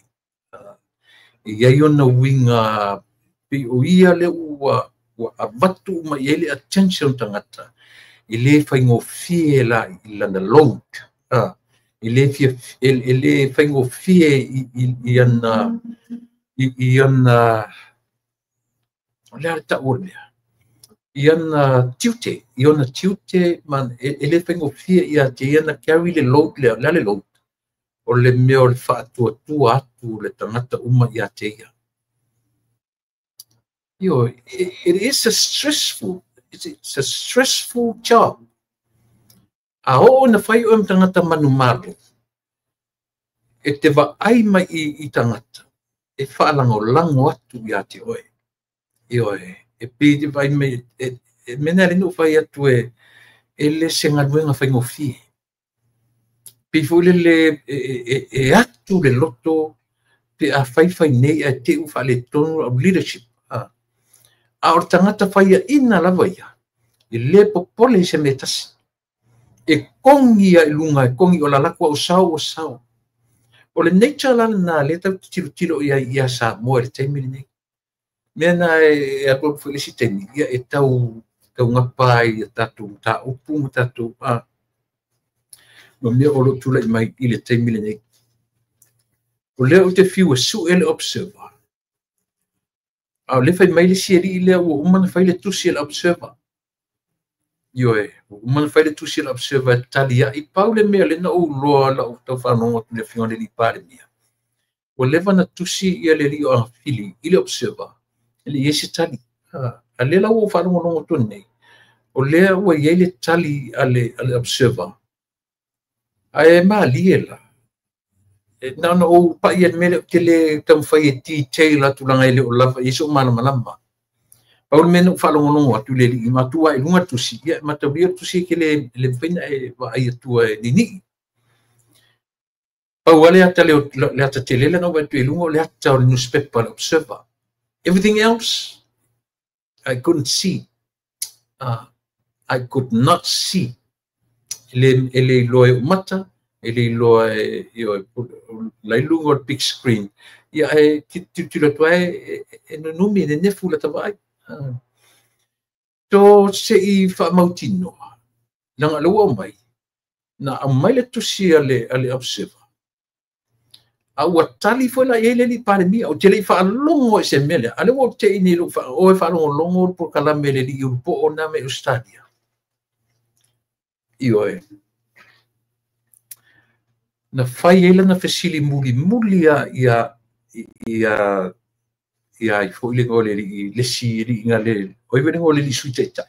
e ai ona winga pe o ia le ua avatu ma ele attention tangata ele fai ngofie la i lana load ele fai ngofie i ana le ta ormea iana tiute man ele fai ngofie ia te iana carry le load le load o le mea o le whaatua atu le tangata uma ia te ia it is it's a stressful job. A na fai o tangata manu malo. E te wa ai mai i tangata. E whaalango lango atu i ate oe. E pidi vai mai, mena rinu fai atu e le senga ruenga fai ngofi. Pifule le atu le loto, pe a fai nei a te ufa le tonu of leadership. A or tangata fai a ina lava ia. I le popole se metasi. E kongi a ilunga, e kongi o la lakwa o sao. O le nature la na le tau tiro ia Samoa le taimini nei. Mena e ato feliciteni, ia e tau ngapai, e tatu, ta upu, tatu, ma mea o lo tula i mai i le taimini nei. O leo te fiu e su ele observer. Le fai mai le sieri i lea ua umana fai le tusi ele observer. Umana fai le tusi ele observer talia i pau le mea le na o loa la o tau whanonga tu le fiona li pare mea. O lewa na tusi ia le li o fili i le observer. Ele iese tali. Ale la o whanongo nongo tone. O lea ua iei le tali ale observer. Ae maa liela. Nana o pa ia mele te le tamwhai e detail atu langa ele o lava iso malama. Paul mena whalongo nongo atu le li matua e lunga tusi. Ia matawia tusi ke le whina e wa ai atua e nini. Pau ale ata le ata te lela na watu e lunga o le ata o le newspaper le observer. Everything else, I couldn't see. I could not see. Ele loe mata, ele loe lai lunga o big screen. Ia e titula tua e no numi e nefu la tawai. To se I whaamautino. Nanga lua mai. Na a mai le tusi ale observer. A ua tali foi la ele li pare mia. O te le whaalongo e se mele. Ale o te ini lu o e whaalongo longo por kala mele li upo o na me ustadia. Io e. Na whai ele na whesili muli ia I fo ile ngole li lesi li ngale o iwe ngole li suiteta.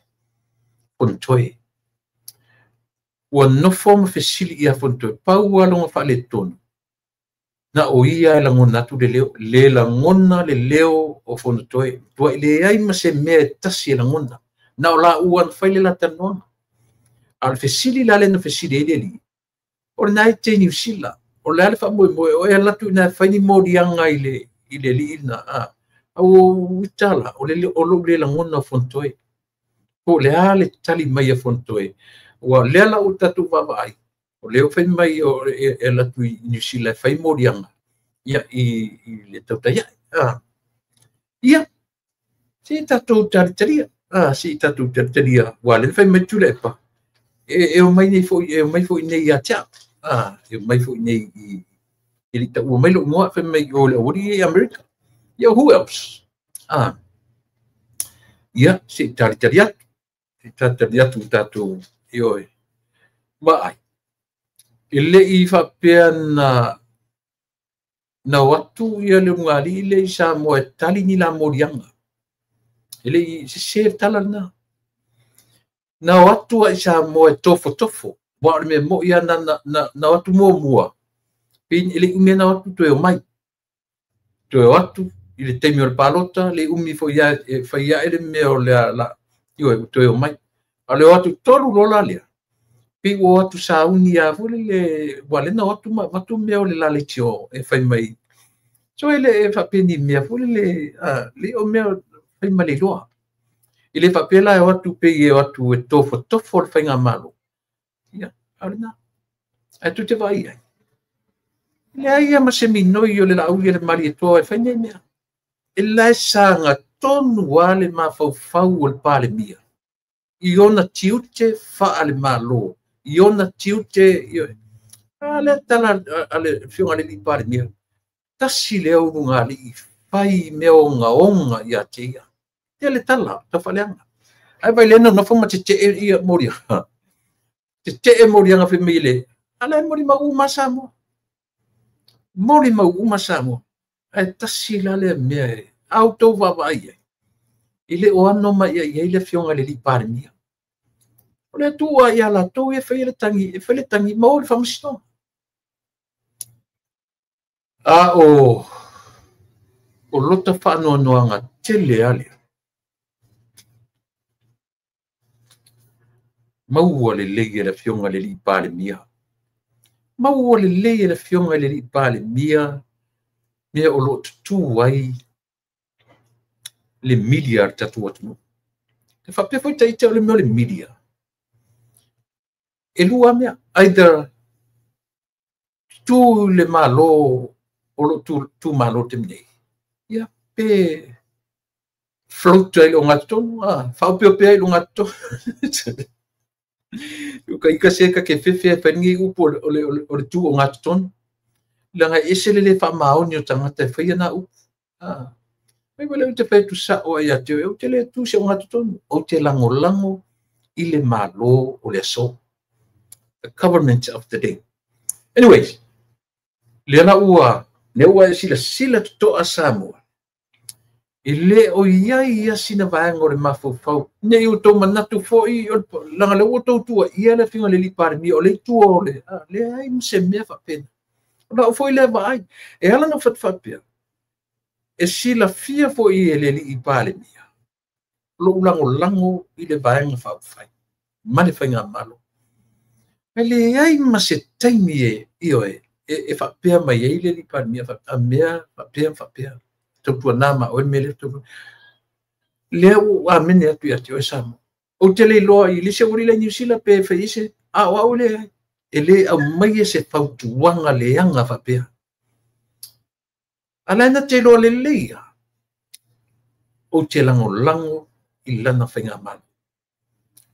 Pontoe. Ua no forma whesili ia pontoe. Pau alonga whale tonu. Na o ia e langona atu le langona le leo o fontoe. Tua ile ai ma se mea tasi e langona. Na o la uan whaile la tanona. Al whesili la le na whesili e li. O le nai te New Zealand. O le ale whamoe moe. O e latu na whaini morianga ile li ina. O utala. O le langona o fontoe. O le ale tali mai a fontoe. O le ala o tatu vavai. O leo whai mai o e latu I New Zealand, whai morianga. Ia I le tautaia. Ia. Si tatou taritaria. Si tatou taritaria. Wa le whai mai tula e pa. E o mai nei fo nei ia tia. E o mai fo nei I ta o mai lo ngoa whai mai o le ori I America. Ia who else? Ia si taritaria. Si taritaria tu tatou. Ioi. Mai. Ile I whapea na watu ia le ngali ile sa mo e tali ni la morianga. Ile I se tala na watu a sa mo e tofo. Wa me mo ia na watu mo mua. Pin ile umi na watu to e mai. To e watu ile temi o palota le umi fo ia ele me o la io to e mai. Ale watu tolu lola le. Pi o atu sauni a vole le wale na watu mea o le lale tio e whai mai. So ele e whapeni mea vole le o mea whai mai le loa. Ile whapela e watu pe e watu e tofo le whai ngā malo. Ia, arina. E tu te vai ai. Le aia ma se minoi o le lau le mari e toa e whai nei mea. E lai sanga tonu wale ma fau o le pale mia. I ona tiute wha ale malo. Iona tiute ale tala ale fiona le pare mia tasi le o nga li fai me o nga ia tia ele tala ta faleanga ai vai le no foma te ia moria te moria nga famile ale mori ma uma samo ai tasi la le me auto va vai ile o anno ma ia ile fiona le pare mia ole tua ia la to e fai le tangi mo le famsto o lota fa no anga tele ale mau le lege le fionga le pale mia mau le lege le fionga le pale mia o lot tu wai le media tatu watu e fa pe foi tai te le media e lua mea, either tu le malo o lo tu malo te mnei. Ia pe float ai lo ngaton, fa pe ai lo ngaton. Uka ika seka ke fefe fa ngi upo o le tu o ngaton. Langa esele le fa mao ni o tangata fa ia u. Mai wale te fa tu sa o ia te o te le tu se o ngaton o te lango I le malo o le so. The government of the day. Anyways, Leona ua sila to a Samoa. Ele o ia sina vaenga o le mafofau. Nei o tau manatu foi langa le o tau tua ia le finga le li parmi o le tua o le. Le ai mse mea whapena. Ona foi le vai. E ala na whatwhapea. E sila fia foi ele li i pale mia. Lo lango i le vaenga whapfai. Mane whainga malo. Ele ai ma se taimi io e whapea mai e le li parmi a mea whapea. Tautua nama o mele tu leo a mene atu ya te o samo o tele loa i lise ori le New Zealand pe feise a wa ole ele a mai se fautu wanga le anga fa pe ala na te lo le leia o te lango i lana whainga mana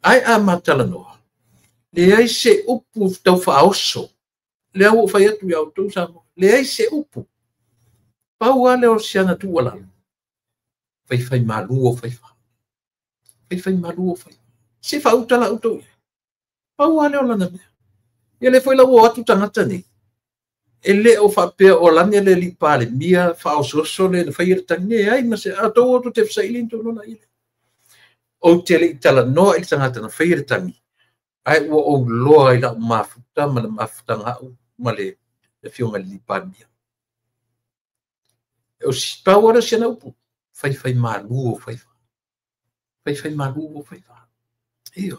ai a matala noa le ai se upu tau fa oso le au fa atu ya o samo le ai se upu pau ale o siana tu wala fai malu o fai malu o fai se fa utala uto pau ale o lana ele foi lá o atu tangata ni ele o fa pe o lana le li pale mia fa o so le fai tangi ai ma se ato o te fai linto no na ile o tele itala no il tangata na fai tangi ai o lo ai la mafuta ma mafutanga ma le fionga li pale mia o si pau ora se na upu fai malu o fai malu o fai io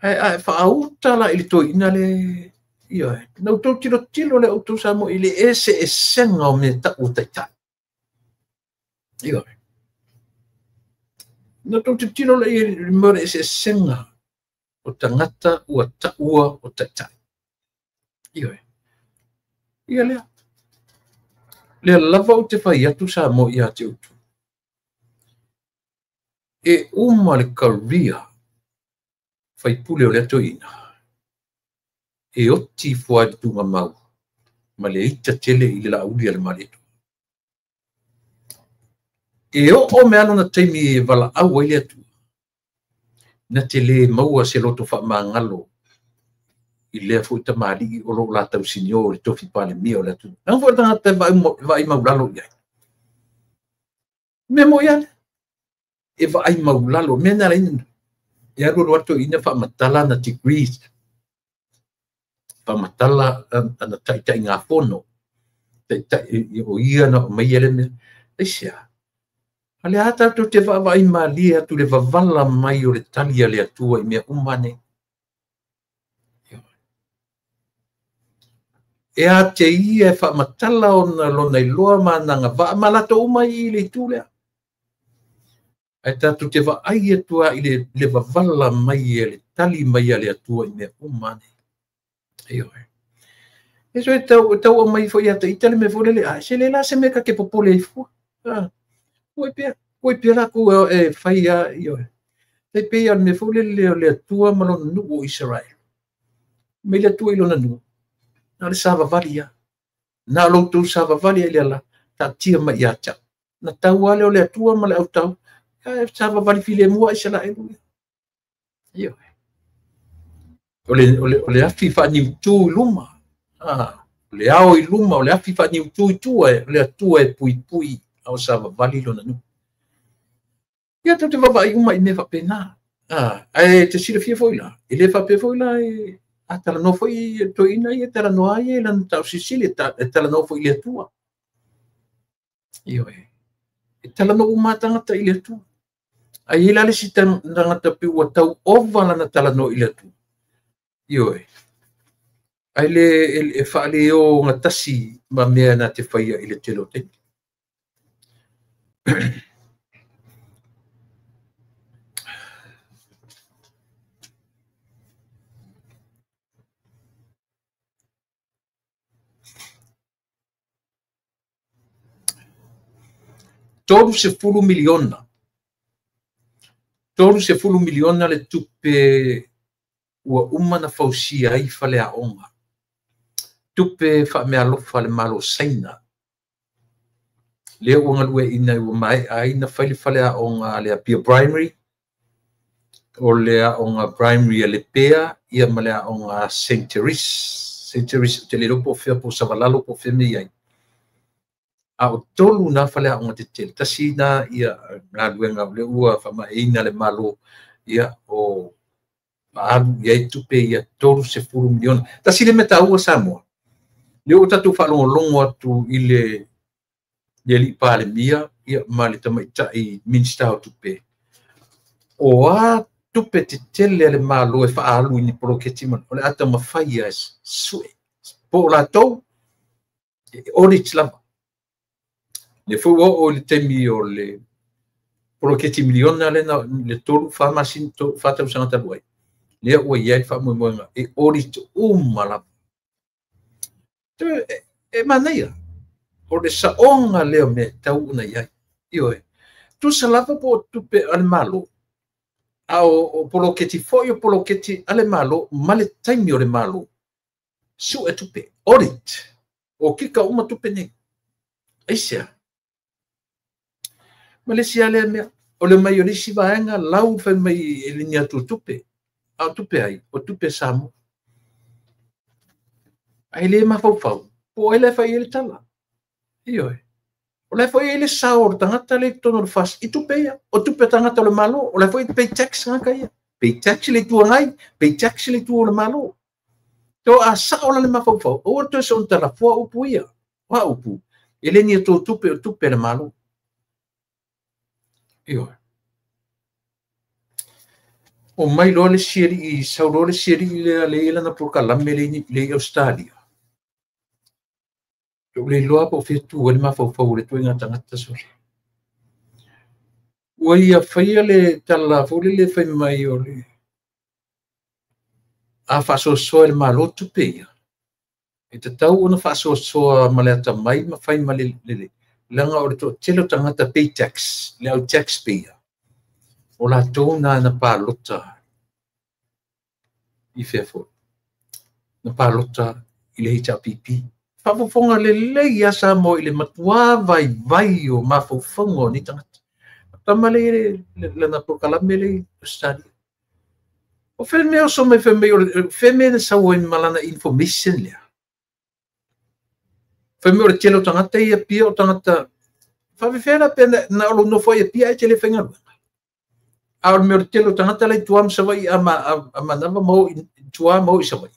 ai fa utala il to inale io no to tiro le auto samo ile ese senga o me ta utata io no to tiro le mo ese senga o tangata o ta ua o tata io le lava o te fai atu samo ia te utu e uma le career fai pule o le toina e oti fuai tunga mau ma le ita tele i le lauli ale maleto e o me ano na taimi vala au ai le atu na tele maua se loto fa mangalo i le fu ta mali o lo la tau sinio le tofi pale mio le atu ang fu tanga te vai maulalo ia me mo ia e vai maulalo me na rin ia ro wato ina fa matala na degrees pamatala ana taita ngā fono o ia na mai ele me isia ale ata to te vai malia tu le vavala mai o le talia le atua i mea umane e a te ia fa matala ona lona i loa mananga va malato umai i le tule ai tatu te vai atua i le vavala mai le tali mai le atua i mea umane io eso tau mai foi ata itale me volele a se le la se me ka ke popole fu Oi pia ku e fai io te pe me volele le tua malo nu o Israel me le tua ilona nu na le sava valia na lo tu sava valia le la ta tia mai acha na tau ale o le tua ma le au tau sava vali file mua isa la io ole afi fa ni tu luma le ao i luma o le afi fa ni tu le tua e pui au sava vali lona nu ia te vava i uma i me fa pena ai te sira fia foi la ele fa pe foi la atala no foi to ina ia tera no ai lan tau sisile tala no foi le tua io tala no umata ta ile tu ai la le sitan ngata pi wa tau ovala na tala no ile tu io ai le fa le o ngatasi ma mea na te faia ile telo te Toru se fulu miliona le tupe ua umana fausia ai fale a onga. Tupe fa me alofa le malo saina. Lea ua ngalue ina ua mai a ina fale a onga le a pia primary. O le a onga primary a le pea, ia ma le a onga St. Therese. St. Therese te le ropo fea po savalalo po feme iai. a o tolu na fale a te tele tasina ia na luenga le ua fama ina le malo ia o alu ia tupe ia tolu se furu miliona tasile meta ua Samoa le o tatu falongolongo atu ile li pale mia ia mali tamaita i minsta o tupe o a tupe te tele le malo e faalu ni proketi man ole ata mafai as sue po la to ori tlava le fu o le temi o le proketi miliona le na le tolu farmasin to fata usanga tabuai le o ia fa mo e ori to mala e maneira o le saonga leo me tau na ia io tu salava po tupe al malo o poloketi foi o poloketi ale malo male taimi o le malo su e tupe orit o kika uma tupe ne aisia Malaysia le me o le mai o lisi vaenga lau fe mai e linia tu tupe a tupe ai o tupe Samoa ai le mafau po ele fai ele tala io o le foi ele saor tangata le tono fas i tupe ia o tupe tangata le malo o le foi pay tax nga ia pay tax le tu ngai pay tax le tu le malo to a sa o le mafau o to so tala fo upu ia wa upu ele ni to tupe o tupe le malo io o mai lo le siri i sauro le siri le na por kala mele ni le Australia le loa po fitu le mafau le tu nga tangata so o ia faia le tala fo le fai mai o le a fa so el malo tupe ia e te tau ona fa so maleta mai ma fai male le langa o to telo tangata pay tax le au taxpayer o la tona na palota i fefo na palota i le HRPP fa fonga le ia sa mo i le matua vai o mafofongo ni tangata tamale le na pokala mele study o feme o so me feme na sa o malana information le feme o telo tangata ia pia o tangata fa fera pena na lo no foi pia e tele fenga ao me telo tangata le tuam sa vai ama nava mo tuam mo sa vai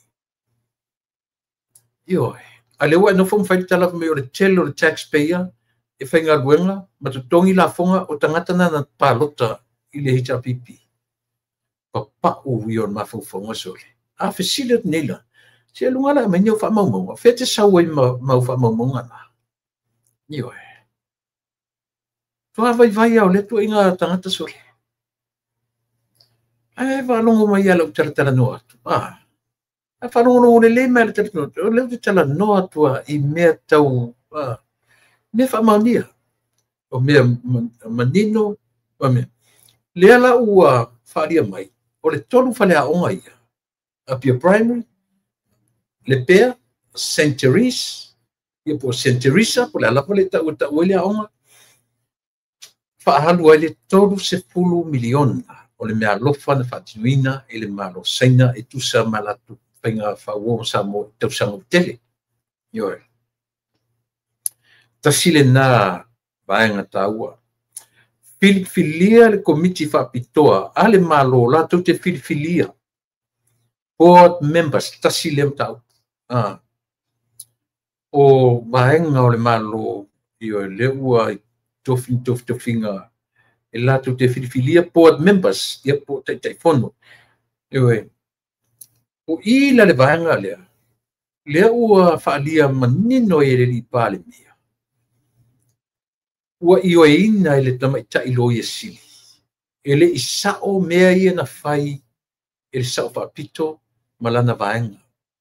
io ale wa no fom fai tala me o telo taxpayer e fenga luenga ma to tongi la fonga o tangata na palota i le HRPP pa o wion ma fonga sole a fesilet nela se lunga la menyo fa mo fete sa we ma fa mo nga io to vai ao le to inga tangata sole ai va longo mai ala tala no a fa longo le mal tala le tala no atua i me tau me fa mania o me manino o me le ala ua faria mai o le tolu fale a onga ia a pia primary le pea centuries ia po centurisa po le ala po le ta uele a onga fa halu le tolu se pulu miliona o le mea lofa na fatinuina e le malo saina e tusa malatu penga fa uo sa mo tau sango tele yo tasile na vaenga taua filifilia le komiti faapitoa a le malo latou te filifilia board members tasile tau o vaenga o le malo io le ua tofinga e latou te filifilia board members ia po taifono io o ila le vaenga lea ua faalia manino e le lipale mia ua io e ina e le tamaitai lo ia sili e le isao mea ia na fai e le sao faapito ma lana vaenga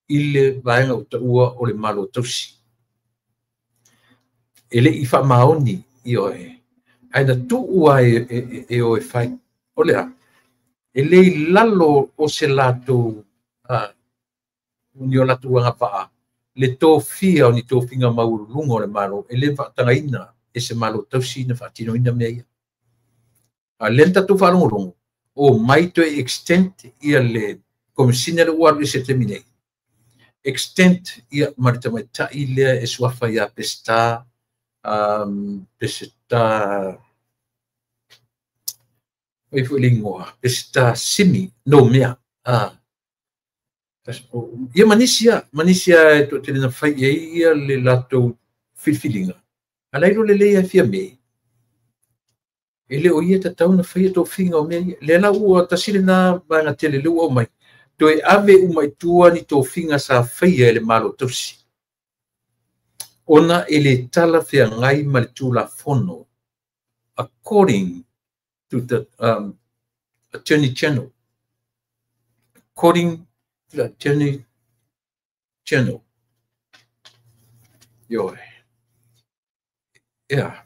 i le vaenga o taua o le malo tausi e le i faamaoni io aina tuua e o e fai o lea e le lalo o se latou ni o latu anga paa le tofia o ni tofinga maurulunga o le malo e le whatangaina e se malo tausi na whatino ina mea ia a lenta tu whalongolongo o mai to extent ia le komisina le uaru se terminei extent ia marita mai tai lea e suafa ia pesta peseta oi foi lingua peseta simi no mea ia manisia to te na fai ia le lato filfilinga alai lo le le fia me ele o ia tatau na fai to finga o me le la ua tasile na banga tele le o mai to e ave u mai tua ni to finga sa fai ele malo tosi ona ele tala fia ngai mal tula fono according to the Attorney General. According to the Attorney General. Yo. Yeah.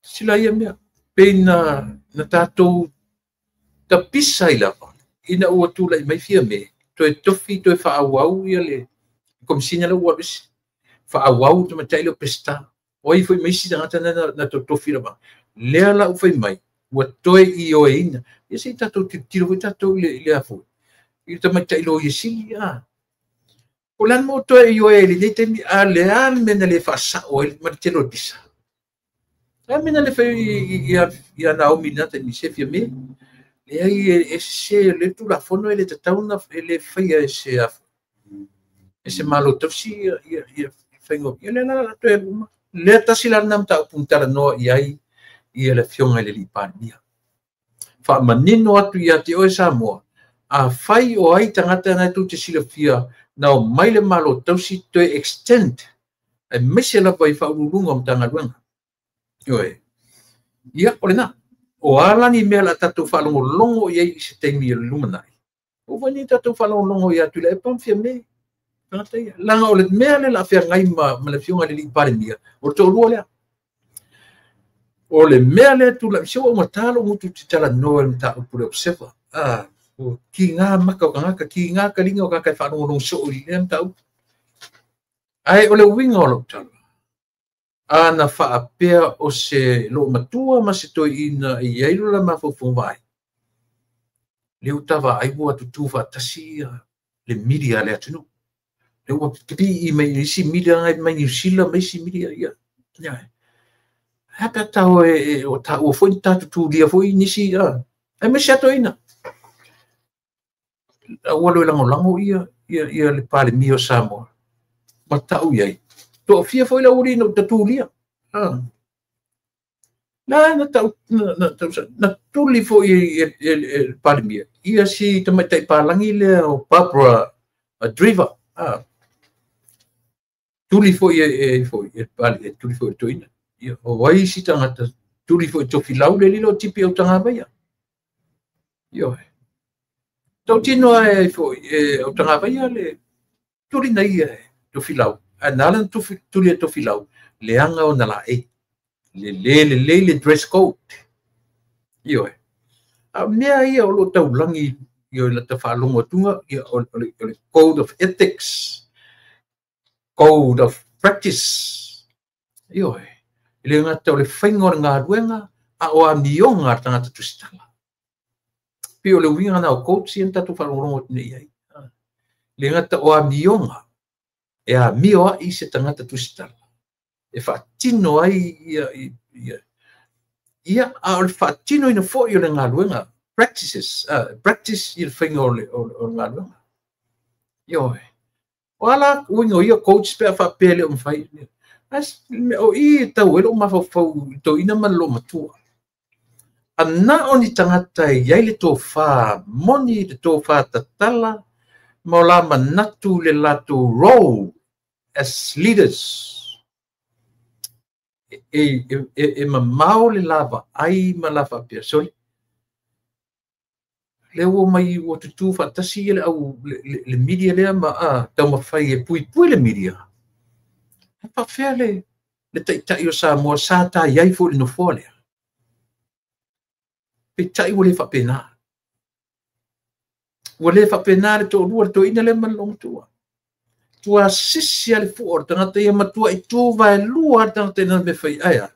Sila ia mea. Pena na tātou ta pisa I lava. Ina ua tula I mai fia me. To e tofi, to e whaawau ia le. Komisinya la ua bisi. Whaawau to matai leo pesta. Oi foi mai si tangata na to tofi lava. Lea la ufai mai. Ua toe I o e ina. Ia sei tātou tiro foi tātou le afu. I ta matai lo yesi ya. Ulan mo toe I o e le te mi a le an mena le whaasa o e maritelo pisa. A mena le fai ia Naomi nata ni se fia me. Le ai se le tu la fono ele te tauna ele fai ese afu. Ese malo tosi ia fengo. Ia le la to e uma. Le tasila nam ta puntara no ia le fionga le lipania. Fa manino atu ia te o sa moa. A fai o ai tangata na tu te sila fia na o mai le malo tosi to extend. E mese la pai fa urunga mtanga luenga. Yoe. Ia ole na. O ala ni mea la tatu whalongo longo iei se teimi e lumanai. O wani tatu whalongo longo ia tu le e pamfia me. Langa o le mea le la fia ngai ma le fionga le li pare mia. O le tō lua lea. O le mea le tu la siwa o matalo mutu titala noa mta upure obsefa. O ki ngā maka o kangaka, ki ngā kalinga o kakai whanongo longo so o li le mta upu. Ai o le winga o lo talo. Ana whaapea o se lo matua ma se toi ina I eiru la mawhawhong vai. Leo tawa aibua tutu whatasi le media le atunu. Leo kipi I mai isi media ngai mai New Zealand mai isi media ia. Haka tau o ta o foi tatu tu dia foi nisi ia. Ai me se ina. Walo lango ia le pale mio Samoa. Ma tau iai. To fia foi la uri no tatulia. Na tuli foi el palmia. Ia si tamatai palangi le o Barbara Driver. Tuli foi el pali tuli foi toina. Ia o wai si tangata tuli foi to filau le lilo tipi o tanga baia. Yo. Tau tino e foi o tanga baia le tuli nei to filau. Analan tuli to filau. Le anga o nala le dress code. Yo. A mea ia o lo tau langi yo la ta whalongo tunga ia o le code of ethics. Code of practice. Yo. Le ngata o le whaingor ngā ruenga a o a mionga tangata tustanga. Pio le winga na o code si enta tu whalongo tune iai. Le ngata o a mionga e a mioa I se tangata tustanga. E whaatino ai ia a o le whaatino ina fo I o le ngā luenga. Practices, practice I le whainga o ngā luenga. Yo. O ala uingo ia coach pe a whapele o mwhai. O I tau ero mawhawhau to ina malo matua. A na o ni tangata iai le tō wha moni le tō wha tatala ma o la manatu le lato role as leaders. Mamau le lava ai ma lava pia soli. Le o mai o tutu fantasi le au le media le ma tau mawhai e pui le media. Pa fea le tai o Samoa sa ta iai fo le no fole. Pe tai o le whapena. O le whapena le tō rua le tō ina le malong tua. Tua sisi ale fuor tangata ia matua I tō vai lua tangata ina me whai aia.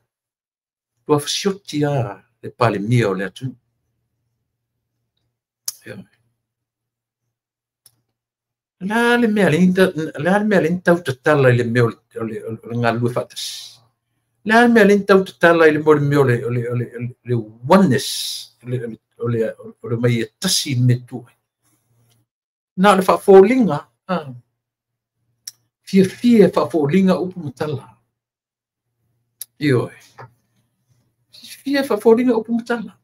Tua fsioti le pale mia o le atu. la le mea tau tatala le mea le ngalu fatas. La mea le tau tatala le mea le oneness le mai tasi metu. Na le whaafolinga, fia whaafolinga upu matala. Ioi. Fia whaafolinga upu matala.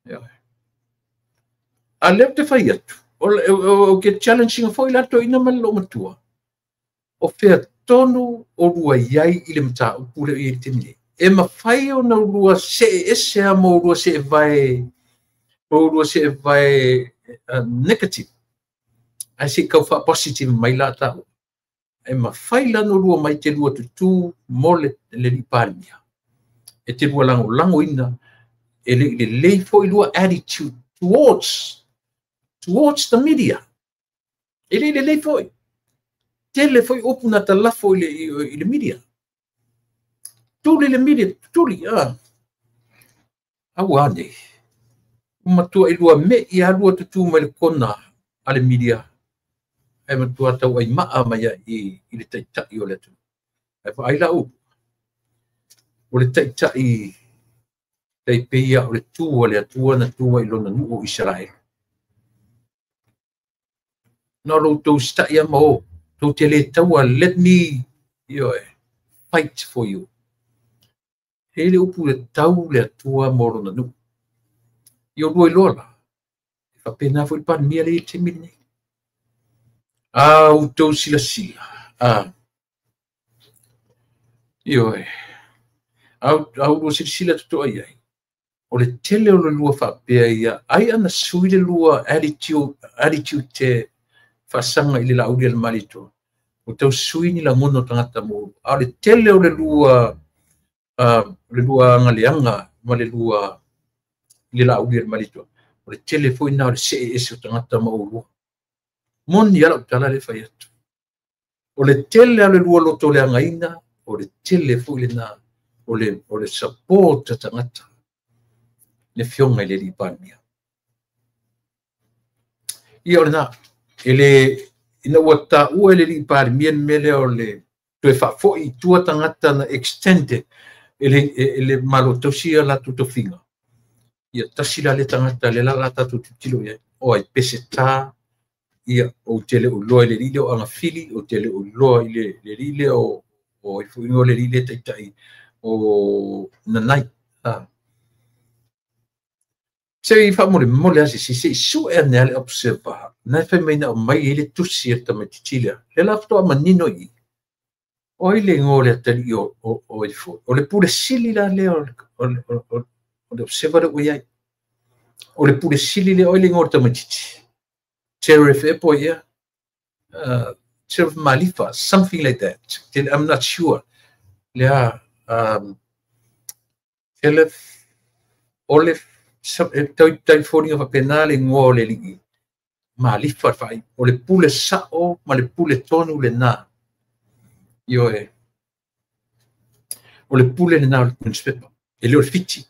Ioi. A leo te whai atu. O ke challenging foi lato ina malo matua. O whea tonu o rua iai i le mata upu le i te mine. E mawhai o na rua se ese a mo rua se vai negative. Ai se kau wha positive mai la tau. E mawhai la no rua mai te rua tutu mo le li parimia. E te rua lango ina. E le foi rua attitude towards the media. E le foi. Tele foi opuna ta lafo i le media. Tuli le media, tuli, Awane. Matua i lua me i alua tutu mai le kona ale media. E matua tau ai maa mai i le taitai o le tu. E pa ai lau. O le taitai taipeia o le tua le atua na tua i lona nu o Israel. No lo tau sta ia mo. Tau te le taua, let me fight for you. Hele upu le tau le atua moro na nu. Io rua i lola. Fa pena foi pa mia le te mine. U tau sila. Au rua sila tuto ai ai. O le tele o le lua fa pea ia. Ai ana sui le lua attitude te fasanga i le lauri al malito. O tau sui ni la ngono tangata mo. A le tele o le lua ngaleanga ma le lua le lauri al malito. O le tele foi na o le se ese o tangata mo uru. Mon ia la utala le fai atu. O le tele a le lua loto le angaina, o le tele foi le na o le support tangata. Le fionga i le ripania. Ia o le na, ina wata ua le ripania mele o le toe whafo i tua tangata na extended ele malotosia la tutofinga. Ia tasila le tangata le la tatu tilo ia. O ai pese tā, ia o tele o loa le rile o anga fili, o tele o loa le rile o i fuingo le rile taitai o nanai. Se i fa mole asi si su e ne ale observa. Na fe meina o mai ele tusi e tama titilia. Le lafto a manino i. O ile ngole atali o i fu. O le pure sili la le o le observa le uiai. O le pure sili le o ile ngole tama titi. Sheriff e po ia. Sheriff Malifa, something like that. I'm not sure. Lea, Sheriff Olef tai foringa fa penale ngole ligi Malifa fai o le pule sao ma le pule tonu le na io o le pule le na o newspaper e le fiti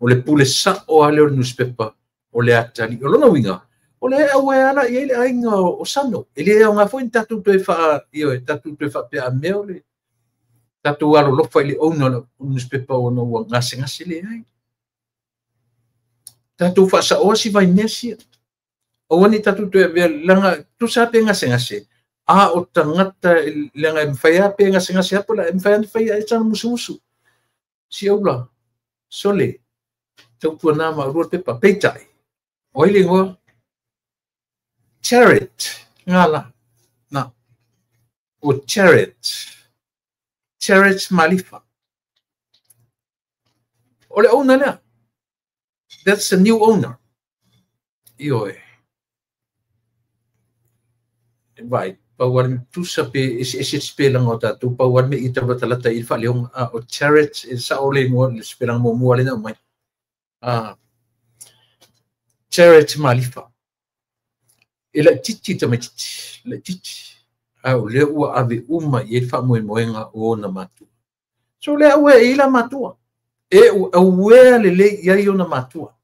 o le pule sao a le newspaper o le atali o lona winga o le awe ala i le ainga o sano e le nga foi tatu te fa tatu te fa pe a meole tatu alo lo fai le ono newspaper ono ngase le ai tatu fa sa o si vai nesi o ni tatu te langa tu sa pe ngase o tangata langa mfaya pe ngase apo la mfaya e tana musu si ola sole tau tu na ma ro te pa peitai o ile ngo chariot ngala na o chariot Malifa o le owner lea. That's a new owner. Vai, pauan tu sape ese spelang o tatu pauan me ita batalata il fa leong o chariot sa ole ngo spelang mo mo na mai. Chariot Malifa. Ela titi tamatiti, la titi. Au le ua ave uma i fa moenga o na matu. So le ua ila matua. E ua le ia i o na matua.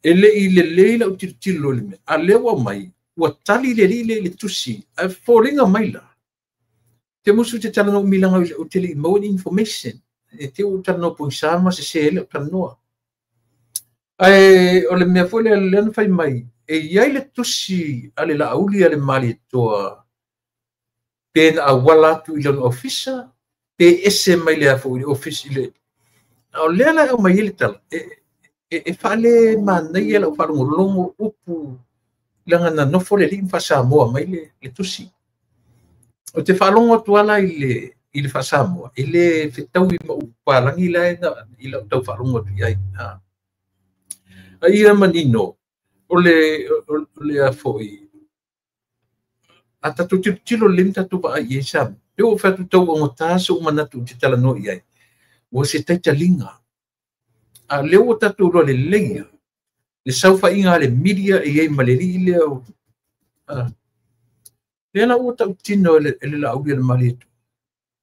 ele ile la utilo le me a le wa mai wa tali le tusi a falling a mai la te musu te tala no milanga o tele more information e te o tala no poisama se le tala no ai o le me foi le fai mai e ia le tusi ale la auli ale mali toa pen a wala tu ile officer pe ese mai le afo office ile o le la o mai le tala e fale mana ia la falo longo upu langa na no fole li fa Samoa mai le tusi o te falongo tuala ile fa Samoa ile fitau i mo palangi la ila tau falongo tu ai ia manino ole a foi ata tu tilo limta tu ba ai sam eu fa tu tau o taso mana tu te tala no ia o se taita linga a leo tatu lo le leia le saufa inga le media e ai maleri leo le na o tau tino le la aulia le maletu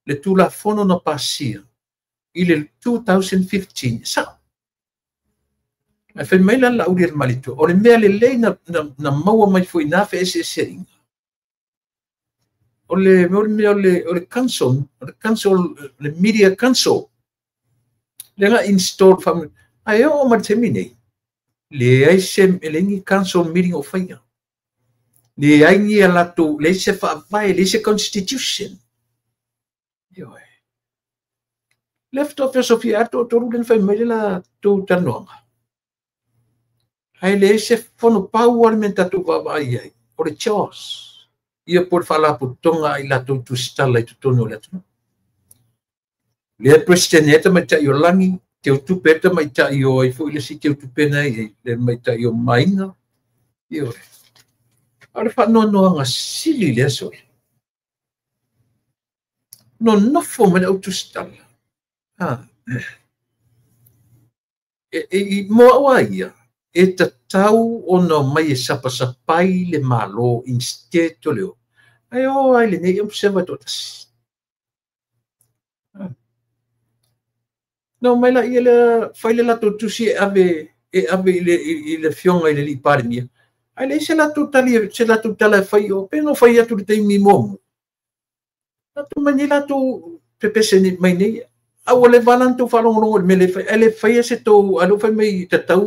le tu la fono na pasia ile 2015 sa a fe mai la aulia le maletu o le mea le lei na maua mai foi na fe ese inga o le council le media council le nga install fam ai o ma termine le ai sem elengi council meeting of fire le ai ni ala to le se fa vai le se constitution yo left office of ya to len fa mai la to tanonga ai le se fono power menta to va vai ai o le chos ia por fala por tonga ai la to stala to tono la le presidente mai ta yolangi te tu peta mai ta yo ai foi le si te tu pena le mai ta yo mainga yo ala fa no nga sili le so no fo mai o tu stala mo aia e ta tau ona mai sapa sapai le malo instead to leo ai o ai le nei observators no mai la ile faile la tu si ave ile fionga ile li parmia ai se la totala fai o pe no fai atu te mi momo la tu manila tu pepese ni mai nei a ole valan tu falong long me le fai ele fai se to alu fai mai tatau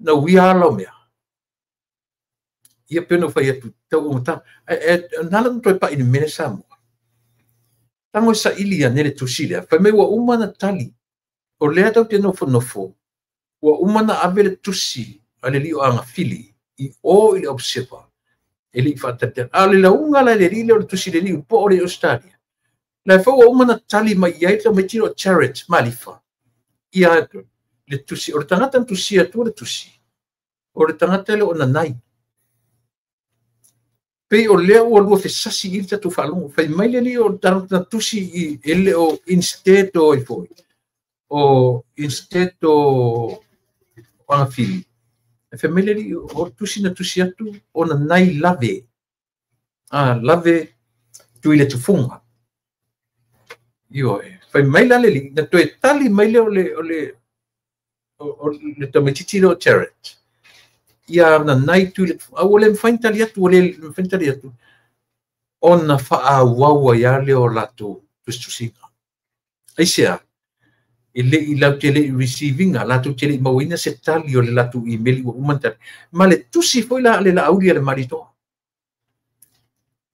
na wialo me ia pe no fai atu tau ta nala to pa in menesa tango sa ilia nele tu silia fai mai wa umana tali o lea tau te nofo ua umana avele tusi ale li o anga fili i o ile obsepa ele fatata ale la unga la le rile o tusi le li po o le Australia la fa ua umana tali mai ia ita mai tiro charit malifa ia le tusi o tangata tusi atu le tusi o le tangata le ona nai pe o lea o lo fe sasi ita tu falungu fai mai le li o tangata tusi ele o instead o i foi o instead o anga fili e family li o tusi na tusi atu ona nai lave lave tu ile tufunga yo fai mai la le na to tali mai le le tamatiti lo charit ia na nai tu ile o le fain tali atu le fain tali atu ona fa wa ya le o lato tusinga ai sia ele ila tele receiving ala tu tele mawina se tali o le latu email o umanta male tusi foi la le la aulia le marito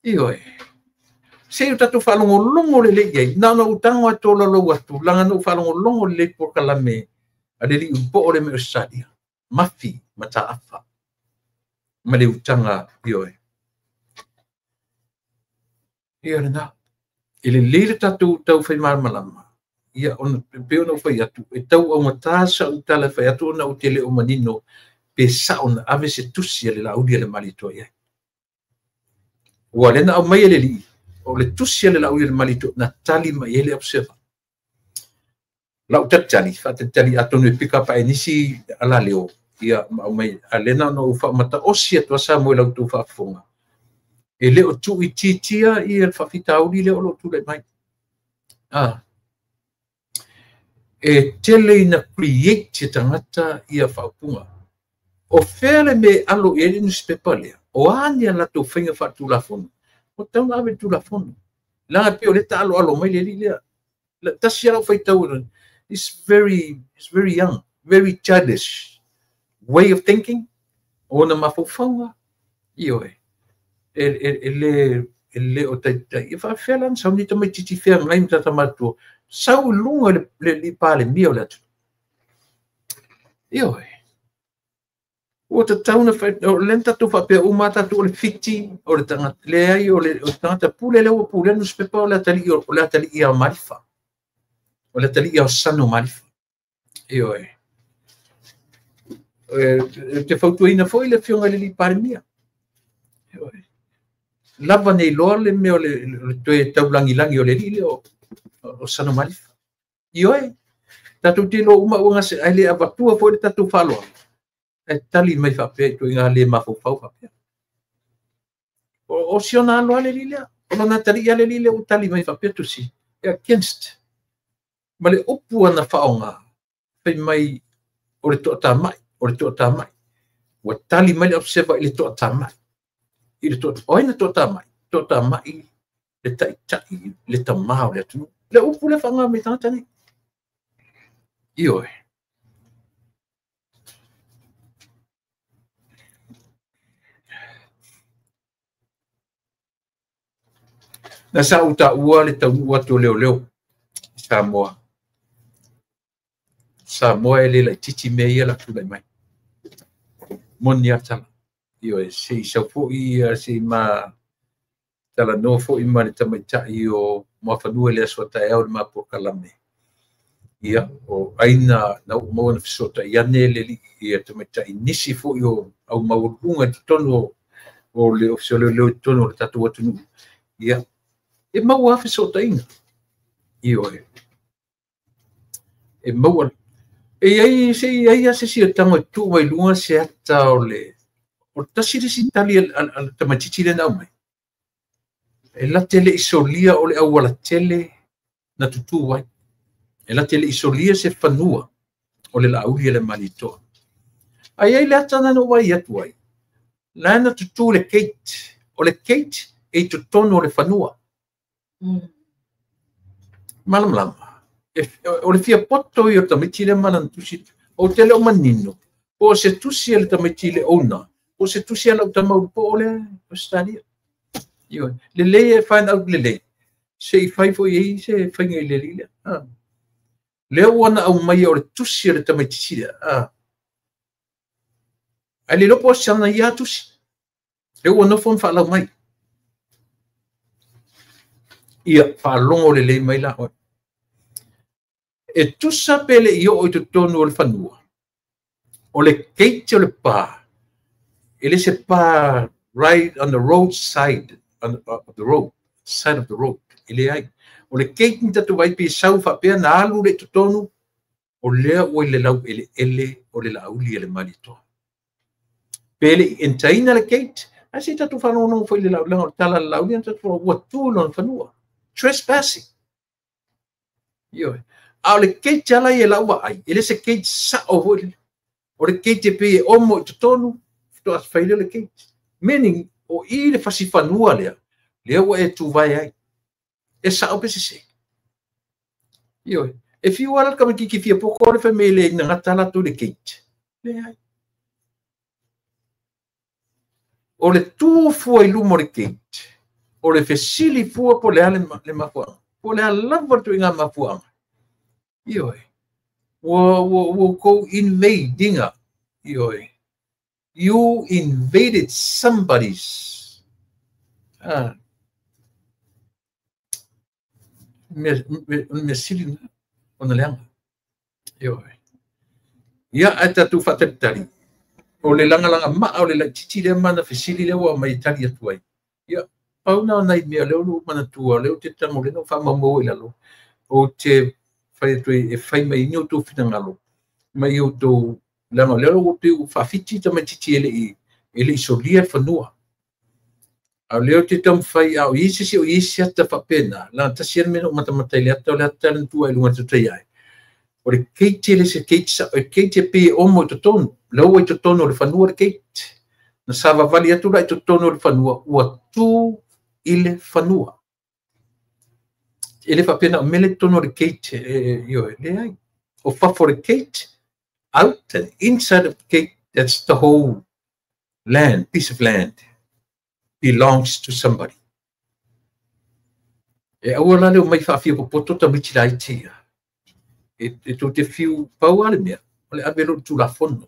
io se uta tu falongo longo le ye na no utango atola lo watu langa no falongo longo le por kalame ale li un po le me sadia mafi mata afa male utanga io na ele le tau fai malama ia on pe ona fai atu e tau o matasa utala fai atu na utele o manino pe sauna ave se tusi le la audia le malito ia wale na mai le li o le tusi le la audia le malito na tali mai ele observa la utatali fatatali atu no pick up ai nisi ala leo ia mai alena no fa mata osia to sa mo la tu fa fonga ele o tu ititia ia fa fita audi le o tu le mai e tele ina create tangata ia whaupunga. o fele me alo ele newspaper le o ani ala to finga fa tu la fono o tau na me tu la fono la pe o le ta alo mai le le ta sia fa tau it's very young, very childish way of thinking ona mafofanga io ele o tai fa felan sa ni to me titi fe ngai mta matu sa lunga le pale mio le io o te tauna fa o lenta tu fa pe o mata tu le fiti o le tanga le ai o le tanga pule le o pule no spe pa o la tali ia marifa o la tali ia sano marifa io te fautu ina foi le fionga le pale mia io lava nei loa le meo le toe taulangi o le lile o sano marifa io tatu tilo uma unga se ai le avatua foi tatu falo e tali mai fa pe to inga le mafofau fa pe o siona lo le lile o na tali le lile o tali mai fa pe tu si e against male opu ana faonga pe mai o le to tamai o tali mai observa ile to tamai ile to oina to tamai le tai le tamau le tu le opu le fanga me tantani io na sa uta ua le tau ua to leo Samoa ele la titi me ia la tu mai moni atala io se sa fo i se ma tala no fo i ma le tamaita io ma fa due le so ta e ma po kalame ia o aina na mo na so ta ia ne le ia tamaita inisi fo io au ma lunga tono o le ofisiale le tono le tatu atu ia e ma wa so ta ina io e ma e ai se tanga tu mai lunga se ata o tasiri sintali al tamachichi le na mai e la tele isolia o le awala tele na tutu wai e la tele isolia se fanua o le lauli le malito ai le atana no wai atu wai la na tutu le Kate o le Kate e tutono le fanua malam o le fia poto i o tamaiti le mana tusi o tele o manino o se tusi le tamaiti le ona o se tusi ala utamau po le stadia io le find out le se fai fo ye se fai le le ona au mai o le tusi le tamaiti le ali lo po sana ya tusi le ona fon fa la mai ia fa longo le mai la e tusa pele io o tonu o le fanua o le Kate o le pa ele se pa right on the road side of the road ele ai o le Kate nta tu vai pi sau fa pe na alu le tonu o le o le lau ele o le lauli le malito pele entaina le Kate asi tatu fa no foi le lau tala lauli nta tu o tu no fanua trespassing io a le Kate ala e laua ai ele se Kate sa o le Kate pe o mo tonu to as faile le Kate meaning o i le fasifanua le o e tu vai ai e sa o pese io e fi wala ka ki fi poko le family na tala to le Kate le ai o le tu fu i lumo le Kate o le fesili fu po le ale le mafua po le lava to inga mafua io wo go invading io you invaded somebody's me sili ona leanga io ia ata tu fatetari o le langa ma o le titi le mana fesili le wa mai tali atu ai ia pauna nai me le lu mana tu le te tango le no fa mo ile lo o te fai tu e fai mai no tu finangalo mai o tu langa le lo tu fa fiti ta mai titi ele isolia fanua a le te tam fai a isi o isi ta fa pena la ta sien me no mata mata le ta tu ai lunga tu tai ai o le keiti le se keiti sa o keiti pe o mo to ton le o to ton le fanua le keiti na sava vali atu la to ton le fanua ua tu ile fanua ele fa pena mele tono le keiti yo le ai o fa for the gate out and inside of the gate. That's the whole land, piece of land belongs to somebody. E au la leo mai fa fia po poto ta michi lai tia. E to te fiu pau ale mea. Ole abelo tu la fono.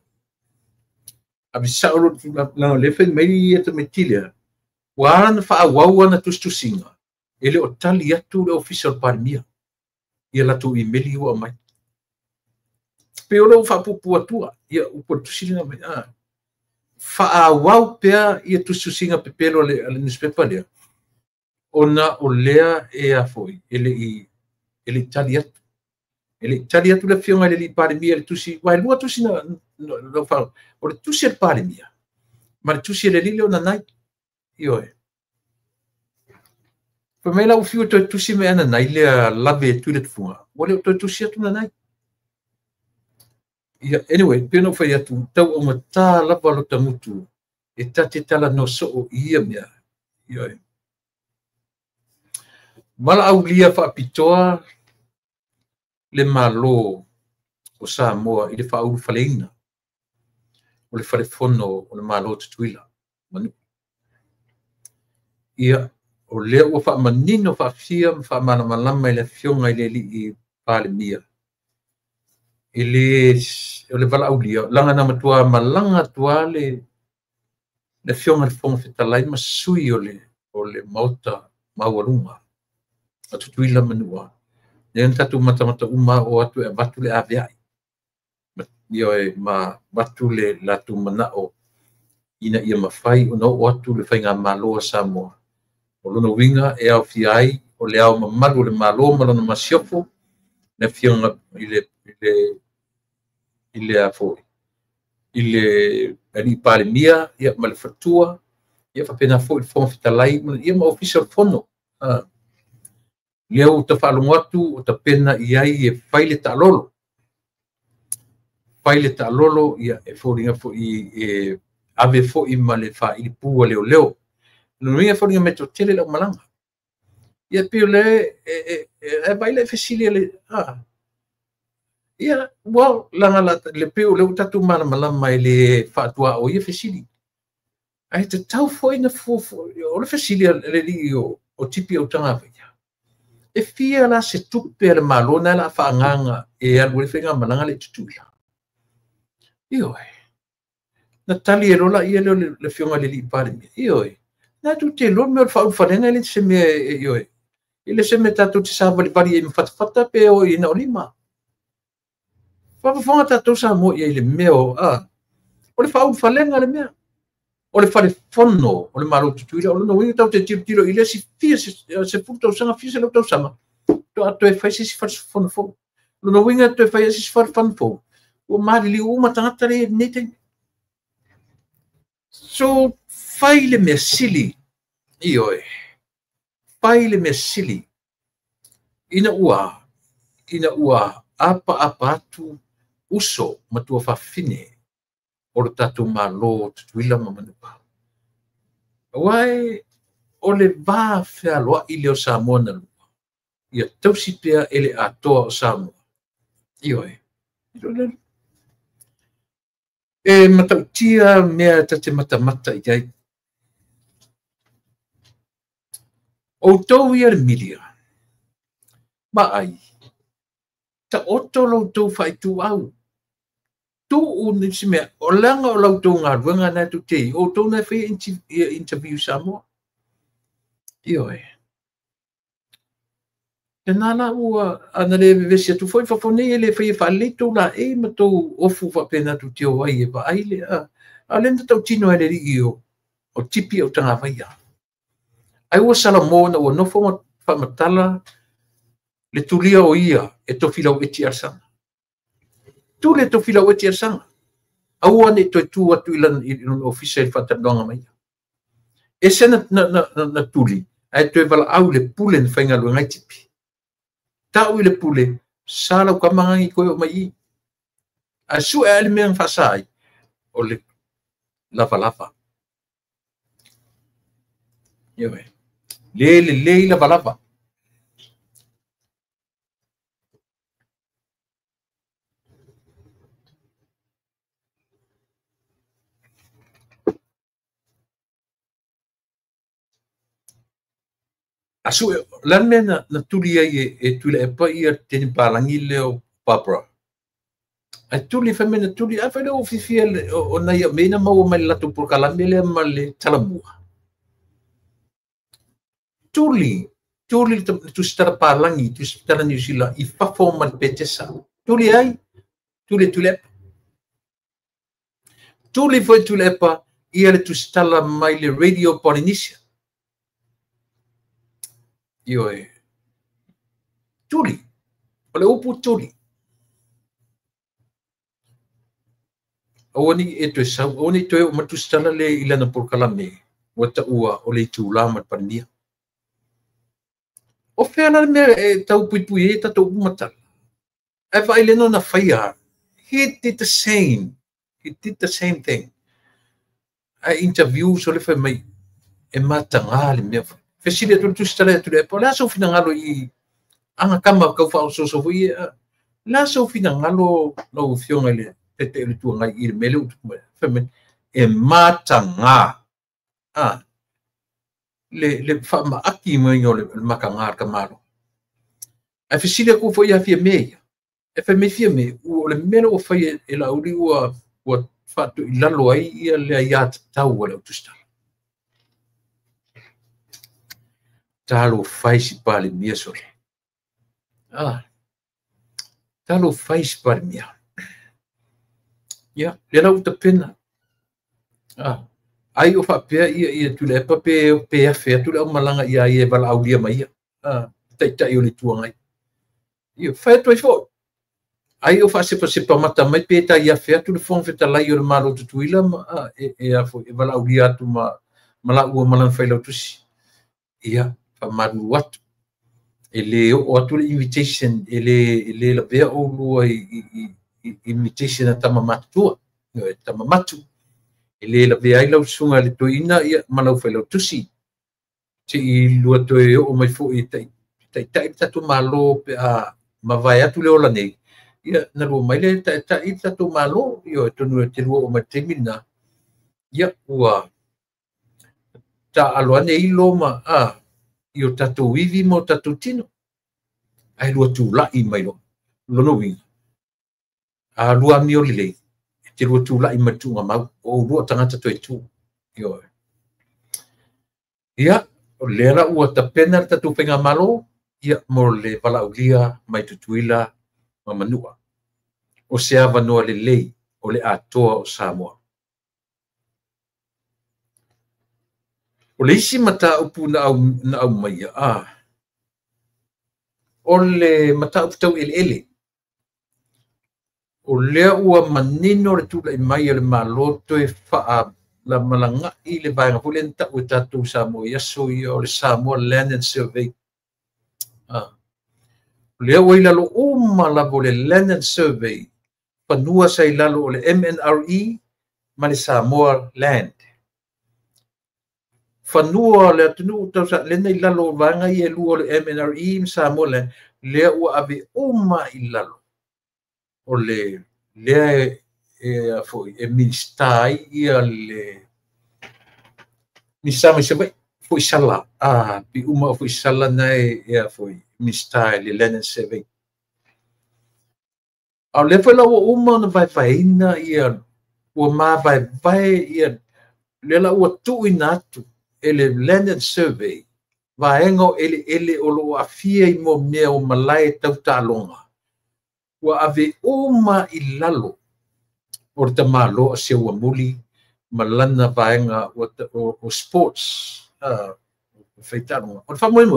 Abi sauro tu la lefe mai e te metilia. Wana fa wawa na tu singa. Ele o tali atu le official parmia. Ia la tu imeli wa mai. Pe o fa pupu atua. Ia upo tu singa mai. Fa wau pea ia tu singa pepelo le newspaper le. Ona o lea e a foi ele tali atu le fionga le li paremia le tusi wai lua tusi na no fa o le tusi le paremia ma le tusi le lile ona nai io e pa me la u fiu to tusi me ana nai le lave tu le funga o le to tusi atu na nai anyway peno fa atu tau o mata la palo tamutu e tate tala no so ia mea io e Mala au lia fa pitoa le malo o Samoa i le fa au faleina o le fale fono o le malo tutuila manu ia o le o fa manino fa fia fa mana malama i le fionga i le li i pale mia i le vala au lia langa na matua malanga tua le fionga le fonga fetalai masui o le mauta mauarunga tutuila manua nen tatu mata uma o atu e batu le aveai io e ma batu le latu manao ina ia mafai o no atu le fainga malo Samoa o lono winga e au fiai o le au mamalu le malo malona masiofo na fionga ile afo ile ali pale mia ia mal fatua ia fa pena fo il fon fitalai ia ma official fono leo ta falunga atu o ta pena iai e faile ta lolo ia e foringa fo i ave fo i male fa i pu leo no ia foringa metro tele la malanga ia piole e baile fesili le ia well langa le piu le tatu malama ile fa tua o ia fesili ai te tau fo ina fo o le fesili le li o tipi o tanga e fia la se tupe le malona la faanganga e alu le fenga malanga le tutuila io na tali e rola ia le fionga le li pare io na tu te lo me fa falenga le se me io ile se me tatu te sa vali e fatfata pe o ina olima fa fa tatu sa mo ia le meo o le fa falenga le mea o le fale fono o le malo tutuila o no winga tau te tiro ile si fia se puto sanga fia se lo tau sama to ato e fai si far fono fo no winga to e fai si far fan fo o mali o matangata le nete so fai le mesili io fai le mesili ina ua apa tu uso matua fa fine o tatu malo tutuila mamanupa. Wai o le va fea loa i leo Samoa na lua. Ia tausi pea ele atoa o Samoa. Io e matautia mea tate matamata i ai. O tau ia le milia. Ma ai. Ta oto lo tau fai tu au. Tu unisi mea, o langa o lau tau ngā ruanga nā tu te, o tau nā whai interview Samoa. Io Te nāna ua, ana le vesi atu foi whawhone e le whai e whaleto la e matou ofu whapena tu te o wai e wa aile a lenda tau tino e le rigi o tipi au tanga whaia. Ai ua Salamona ua nofo whamatala le tulia o ia e tofilau eti arsanga. Tu le tofilau eti arsanga. Au ane to tu atu ilan official whatanonga mai. E sena na tuli, ai to e wala au le pule ni whainga lua ngai tipi. Tau i le pule, sala ka mangi ko mai asu ele men fasai ole lava yewe le lava asu lan men na tuli e tuli e pa ia teni palangi leo Barbara a tuli fa men tuli a fa o fifiel o na ia mena mau mai latu por kalamele male talamua tuli tu stara palangi tu stara New Zealand I fa formal petesa tuli ai tuli foi tulepa ia le tu stala mai le Radio Polynesia io e tuli ole upu tuli oni e to sa oni to ma tu stala le ilana por kalame wata ua ole tu lama pania o fela me e tau pui e tatu mata e vai le no na faia he did the same thing I interview so le fa mai e matanga le me fesile tu stala tu le pola so fina ngalo I anga kama ka fa so foi la so fina ngalo no fionga le te le tu ngai I mele u fa me e matanga le fa ma aki mo le makanga ka malo a fesile ko foi a fie me e fa me fie me o le mele o fa e la uri o fa tu la lo ai ia le ia tau wala tu sta talo fai si pale mia so talo fai si pale mia ya le la uta pena ai o fa pe ia tu le pa pe a fe tu le malanga ia e vala aulia mai tai o le tuangai ia fa to fo ai o fa se pa mata mai pe ta ia fe tu le fon fe ta lai o le malo tu tuila e a fo e vala aulia tu mala u malan fa lo tu si ia fa madu wat ele o atu le invitation ele la be o lo invitation ta mamatu ta mamatu ele la be ai lo sunga le to ina ia malau fa lo tu si ti lo to o mai fo I tai tu malo pe a ma vai atu le ola nei ia na lo mai le tai tu malo io to no te lo o ma termina ia ua ta alo nei lo ma io tatu vivi mo tatu tino ai lo tu la I mai lo no wi lo mi o le te lo tu la I matu ma o lo tanga tu io ia o le la ua ta pena tatu penga malo ia mo le vala ulia mai tutuila ma manua o se ava no le lei o le atoa o Samoa o le isi mata upu na au mai o le mata upu tau ele o le ua manino le tula I mai le maloto e faa la malanga I le vaenga pulenta o tatu Samoa yaso ia o le Samoa Land and Survey le ua I lalo uma la le Land and Survey panua sa I lalo o le MNRE ma le Samoa Land fanua le tunu tau sa le nei lalo vanga I lu o le MNRE Samoa Land le ua ave uma I lalo o le foi e ministai ia le ni sama se vai foi sala pi uma foi sala nai ia foi ministai le Land and Survey au le foi la uma na vai faina ia o ma vai ia le la o tu inatu ele Land and Survey vaengo ele o lo afia I mo mea o malai tau talonga wa ave uma I lalo o te malo a se ua muli malana vaenga o sports feitano o fa moi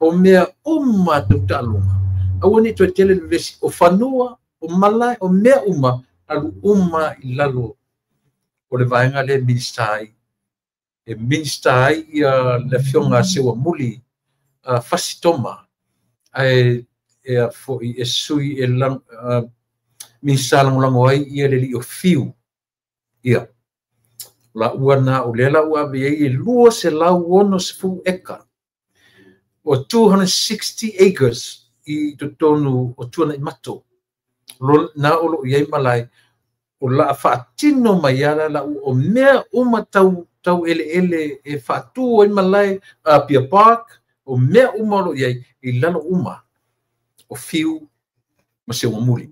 o mea uma tau talonga au ni to tele vesi o fanua o malai o mea uma alu uma I lalo o le vaenga le ministai e ministai ia le fionga se ua muli fasitoma e fo e sui e lang min salang lang wai ia le li o fiu ia la uana o lela ua be e lua se lau ono se fu eka o 260 acres i tonu o tuana i mato lo na o lo ia malai o la faatino mai ala la o mea uma tau ele e faatu i malai a Pia Park o mea uma lo ia i lalo uma o fiu ma se o muli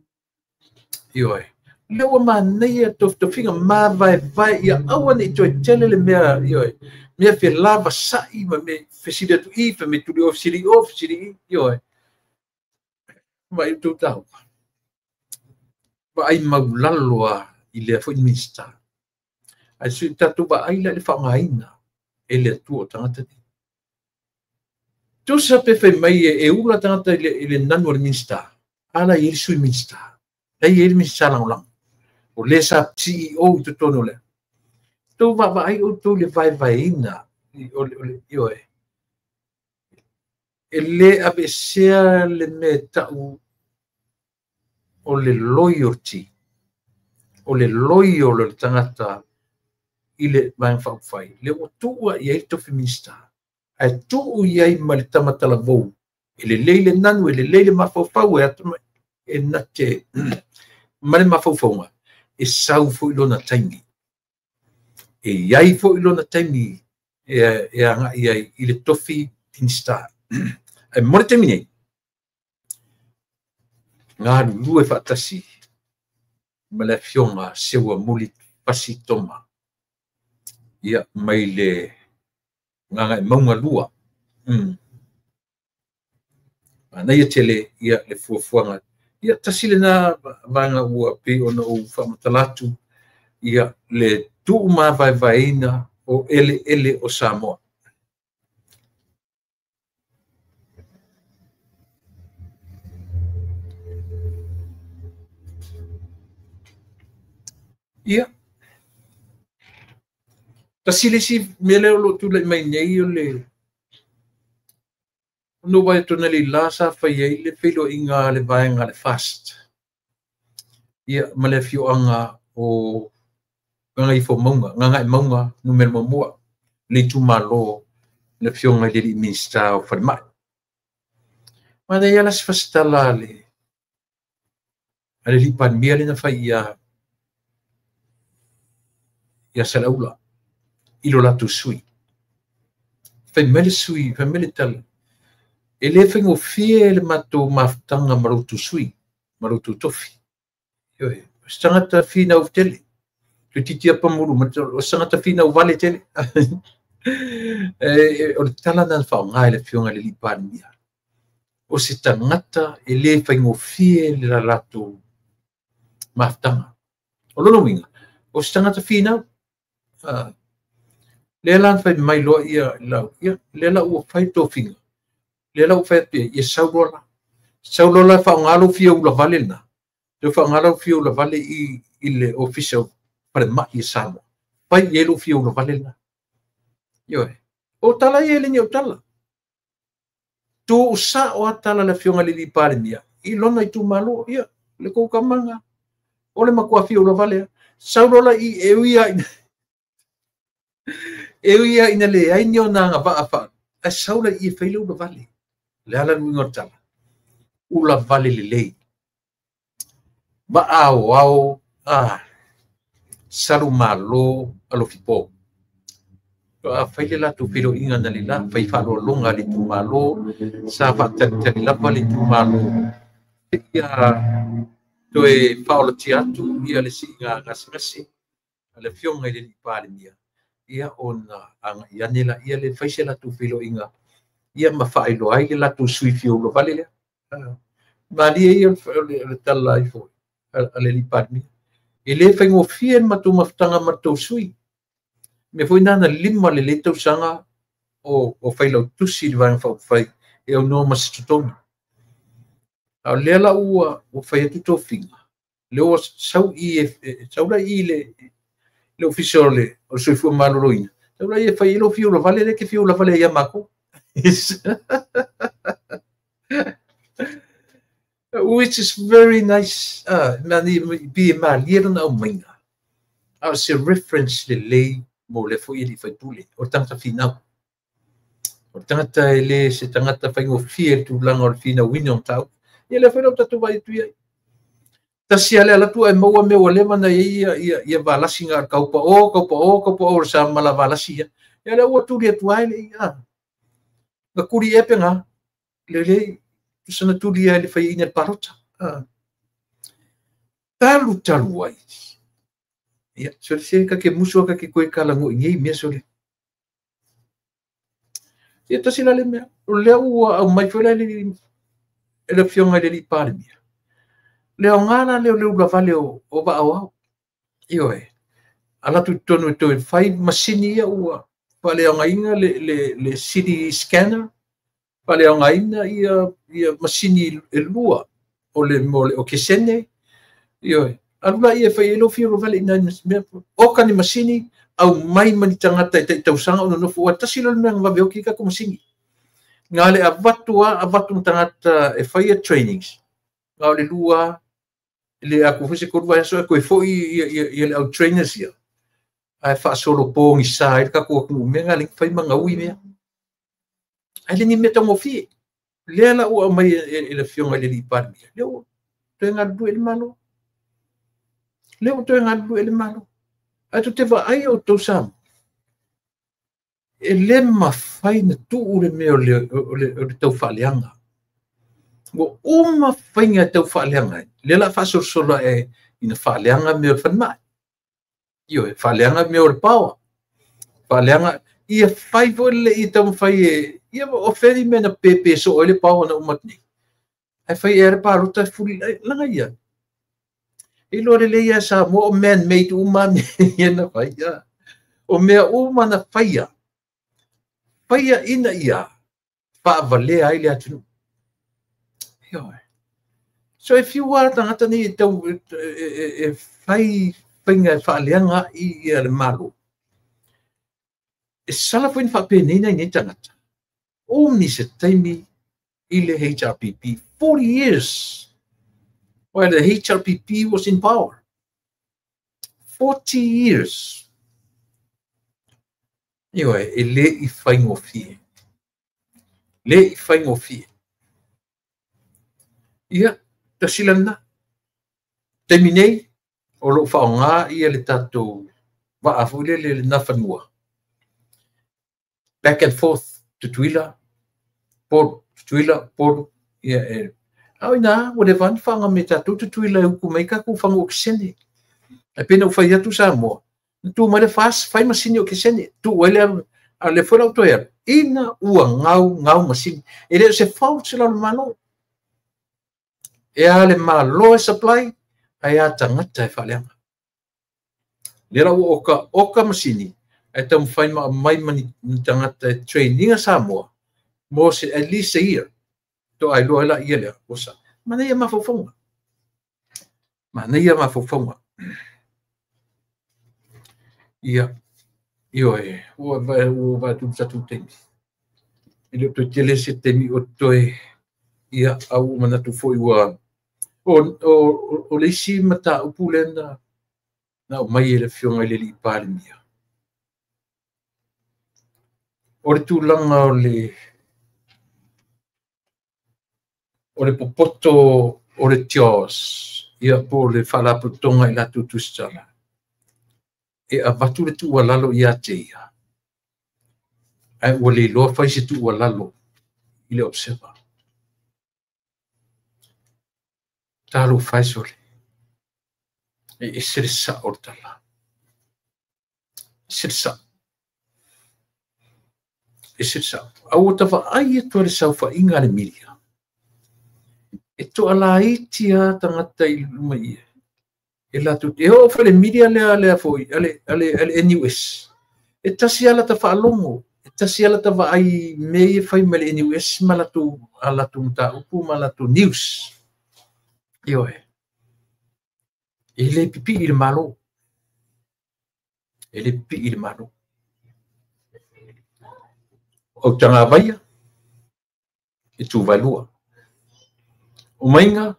ioi lewa manea tofinga ma vai ia awan i toi tele le mea ioi mea fe lava sai ma me fesida tu i fe me tu off city ioi mai tu tau ba ai maulaloa i le fo minista ai su tatu ba ai le fa ngaina ele tu o tangata ni tu sa pe fe mai e ula tangata ile nanu le minista ala i su minista ai ele minista lang o le sa CEO tu tono le tu va ai o tu le vai ina io ele abesia le meta o le loyalty o le loyo le tangata ile vai fa fai le o tu ia to feminista ai tu ia mal tamata la vo ele leile nanu ele leile mafofau e nate male mafofau e sau fo ilona taimi e iai fo ilona taimi e anga iai ile tofi insta e mo taimi nga lue fatasi male fionga sewa muli pasi toma ia mai le nga maunga lua ana ia tele ia le fuafuanga ia tasile na vanga ua pe ona o famatalatu ia le tu ma vaina o ele o Samoa ia tasile si mele lo tu le mai nei le no vai tona le lasa fa ia le filo inga le vainga le fast ia male fio anga o nga i fo monga nga monga numero mo le tu malo le fio nga le minsta o fa mai ma de ia las fastala le ali pan miele na fa ia salaula ilo la tu sui family tal ele fengo fiel mato maftanga marutu sui marutu tofi yo stangata fina of tele tu titia pamuru mato stangata fina o vale tele o tala na fa ngai le fionga le lipania o se tangata ele fengo fiel la lato maftanga o lo winga o stangata fina le lan fai mai lo ia le la o fai tofinga le la o fai ia saulola fa ngalo fia ula vale na te fa ngalo fia ula vale i le official para mai i sama pai yelo fia ula vale na yo o tala ele ni o tala tu sa o tala le fionga le pare mia i lona i tu malo ia le ko kamanga o le makua fia ula vale saulola i euia ina le ai ni ona nga va fa a saula i feilo ula vale le ala nu tala ula vale le ba ao salu malo alo fipo faile la tu filo inga na lila fai falo longa li tu malo sa fa tani la vale tu malo ia toe paolo tiatu ia le singa ngasngasi ale fionga le pale mia ia ona anga ia nela ia le faise la tu filo inga ia mafailo ai la tu sui fio lo vale le mali ia le tala i fo ale li padmi ele fengo fien matu maftanga matu sui me foi nana lima le leto sanga o failo tusi van fa fai e o no mas tutona a lela o fai tu tofinga le o sau i le official o sui fu malo loina sau i fai lo fio lo vale le che fio lo vale ia mako which is very nice. Mani be malier na uminga. Se reference le lei mo le foi li fai pule. O tangata finau. O tangata ele se tangata fai ngofie tu langa o fina winong tau. Ia le fai rau tatu vai tu ia. Tasi ale ala tu ai maua me o le mana ia valasi ngā kaupa o sa mala valasi ia. Ia le ua turi atu ai le ia. Nga kuri epe ngā. Le sana turi ai le fai ina parota. Talu ai. Ia, so se ka ke muso ka ke koe kala ngo ngai me so le. Ia tasi la le mea. O le ua au mai fela le fionga le li pare mea. Leo ngana leo la vale o ba au. Io ala tu tonu to fai masini ia ua. Pa leo ngainga le city scanner. Pa leo ngaina ia masini e lua o le o kesene. Io alula ia fai elo fio vale ina mea. O kani masini au mai mani tangata te tausanga o no fo tasi lo na va veo ki ka ko masini. Ngale avatu tangata e fai trainings. Ngale lua le aku fese ko vai so ko foi ia au trainers ia ai fa solo pong sai ka ko me ngali fai manga ui me ai ni meta mo fi le la o mai ele fionga le li par le o to nga du el malo le o to nga du el malo ai to te va ai o to sam ele ma fai na tu ure me o le to falianga go uma fainga tau whaaleanga. Lela whasor sola ina whaaleanga me o whanmai. Io whaaleanga me o pawa. Whaaleanga ia whai vole i tau whai ia o wheri mena pepe so o le pawa na umatni. Ai whai ere paruta furi langa ia. I lore le ia sa mo o man-made uma me ia na whai ia. O mea uma na whai ia. Whai ia ina ia. Whaavale ai le atunu. So if you are tangata ni tau fai pinga whaaleanga i le malo. E sala fwin whapenina ni tangata. Omni se taimi i le HRPP 40 years while the HRPP was in power. 40 years. Anyway, e le I whai ngofie. Le I whai ngofie. Ia, tasilana. Teminei, o lo whaonga ia le tatou waafule le nawhanua. Back and forth to Tuila, Port, ia au ina, whatever, whanga me tatou to Tuila uku mai ka ku whanga o kisene. E pena u whai atu sa moa. Tu mai le whai masini o kisene. Tu wele a le whera auto ea. Ina ua ngau masini. E reo se whau sila le mano. E ale malo e supply, ai a tangata e whaaleanga. Lera ua oka masini, e tau mwhai mai mani tangata e traininga Samoa, mo se at least a year, to ai loa la ia lea, osa. Mana ia mawhawhaunga. Ia, ua vai tu satu temi. Ile to tele se temi o toe, ia au mana tu foi ua, o le isi mata upule na o mai ele fionga ele li pāle mia. O le tūlanga o le popoto o le tios, ia po le whalaputonga I la tutusitala. E a watu le tu walalo ia te ia. Ai ua le loa whai se tu walalo I le observa. Talo whai sore. E seresa ortala. Seresa. E seresa. Au tawa ai e tuare saufa inga le milia. E to ala itia tangata I luma ia. E la tu e o fale milia lea foi ale NUS. E tasi ala ta whaalongo. E tasi ala ta wa ai mei fai mele NUS malatu alatu mta upu malatu news. Ioe. Ele pipi il malo. Ele pipi il malo. O tanga vaia. E tu valua. o mainga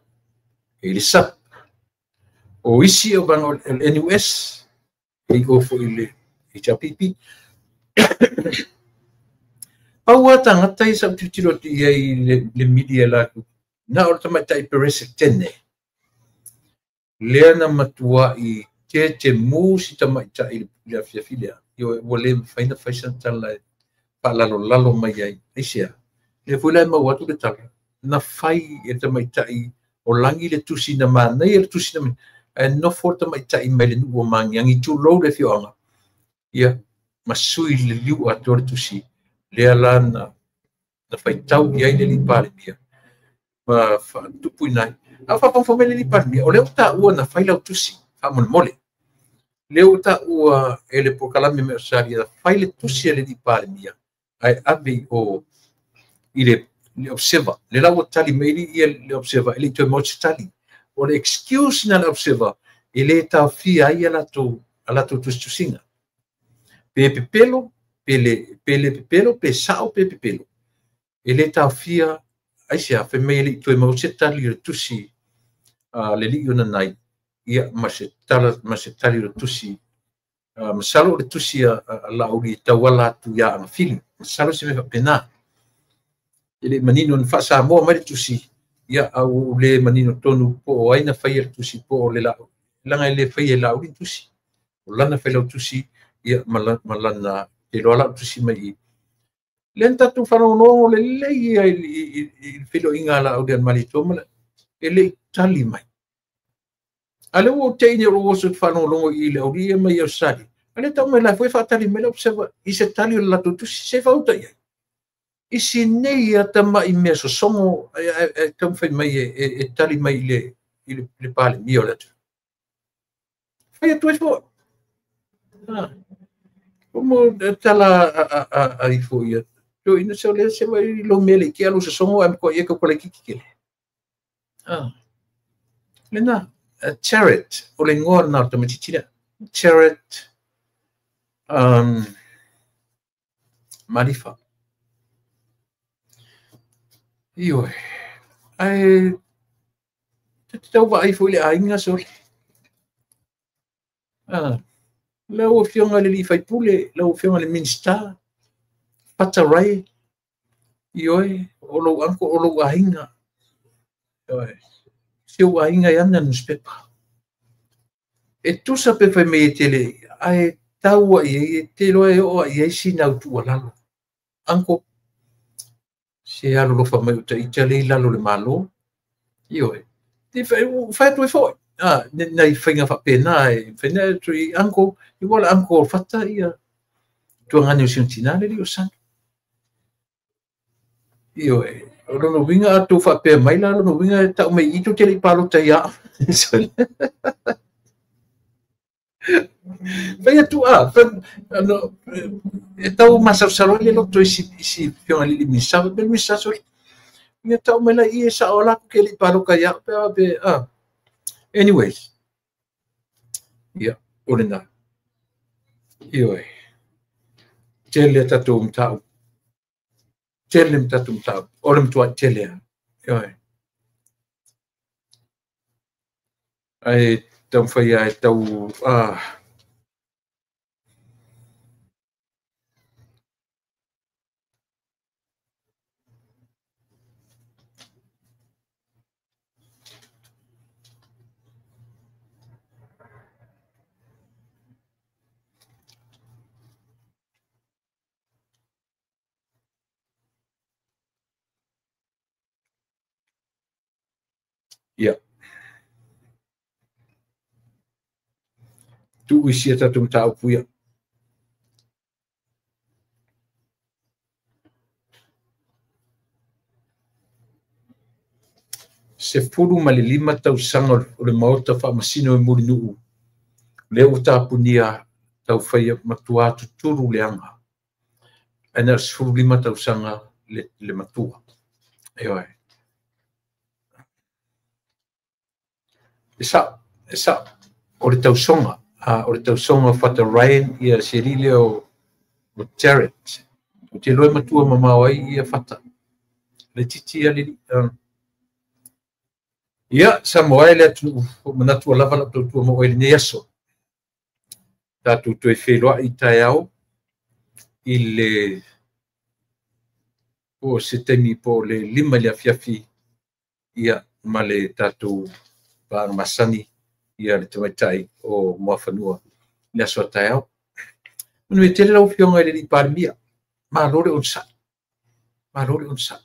e le sap o isi o banga o NUS e o fo ile i chapipi paua tangata i sa tutiro ti ai le media la na o tama tai perese tene lea na matua i te musi tama i tai le afia filia yo wole faina faisan tala pa lalo mai ai isia le fula ma watu le tala na fai e tama i tai o langi le tusi na mana i le tusi na e no forta mai tai mai le nuo mangi angi tu lo le fioanga ia masui le liu atore tusi lea lana na fai tau i ai le li pale mia ma fa tupu nai a fa fa le li pale mia o le ta ua na fai lau tusi fa mon mole le ta ua ele pokalame me saria fai le tusi le li pale mia ai abi o ile le observa le la tali meli ia le observa ele to mo tali o le excuse na le observa ele ta fi ai ala to tusinga pepe pelo pele pe sao pepe pelo ele ta fia ai sia fe meli to mo tali le tusi le li ona nai ia ma se tali le tusi masalo le tusi la uri tawala tu ya ma fili masalo se me pena ele manino fa sa mo mai tusi ia au le manino tonu po ai na fai le tusi po le la langa le fai la uri tusi o lana fai la tusi ia malana te rola tusi mai lenta tu fa no le le il filo inga la uri mali tomala ele tali mai ale o te ni ro so fa no longo i le uri mai o sali ale ta mai la foi fa tali mai observa i se tali la tusi se fa uta ia isi nei ata mai me so songo tam fai mai e tali mai le pale mio la tu fai tu fo como tala ai fo ia to ina so le se mai lo mele ki alu so songo am ko e ko le kiki lena charet o le ngor na to machitira charet marifa io ai tau va ai foi le ainga so le o fionga le li fai pule le o fionga le minsta patarai io o lo anko o lo ainga se o ainga yana no spepa e tu sa pe fai me tele ai tau ai te lo e o ai sina tu lalo anko se alo lo fa mai uta itale lalo le malo io ti fai tu foi nei finga fa pena e fena tri anko i wala anko fata ia tu ngani o sintinale li o san io o no winga tu fa pe mai la no winga ta mai i tu tele palo ta ia vai tu no e tau masa salo le lo to si fiona li mi sa be mi sa so ia tau mai la i sa ola ke li palo ka ia pe anyways ia orina io tele tatum tau tele tatum tau orem tua tele io ai tau fai ai tau ia tu isi tatum tau puia se furu ma le 5 tausaga o le maota faamasino e mulinuu le ua tapunia taufaia matuā tutulu leaga aina le 15 tausaga le matua ioe e sa o le tausoga o le tausoga fata ia serile o Jared o te loe matua mamao ai ia fata le titi ali Ia Samoa le tu manatu lava la tu mo ele neso. Tatu tu e wheroa I tai au I le o se temi po le lima le afiafi ia ma le tatu pa masani ia le tawaitai o moafanua le aso tai au. Manu e tele lau fionga le li parmia ma lore on sa. Ma lore on sa.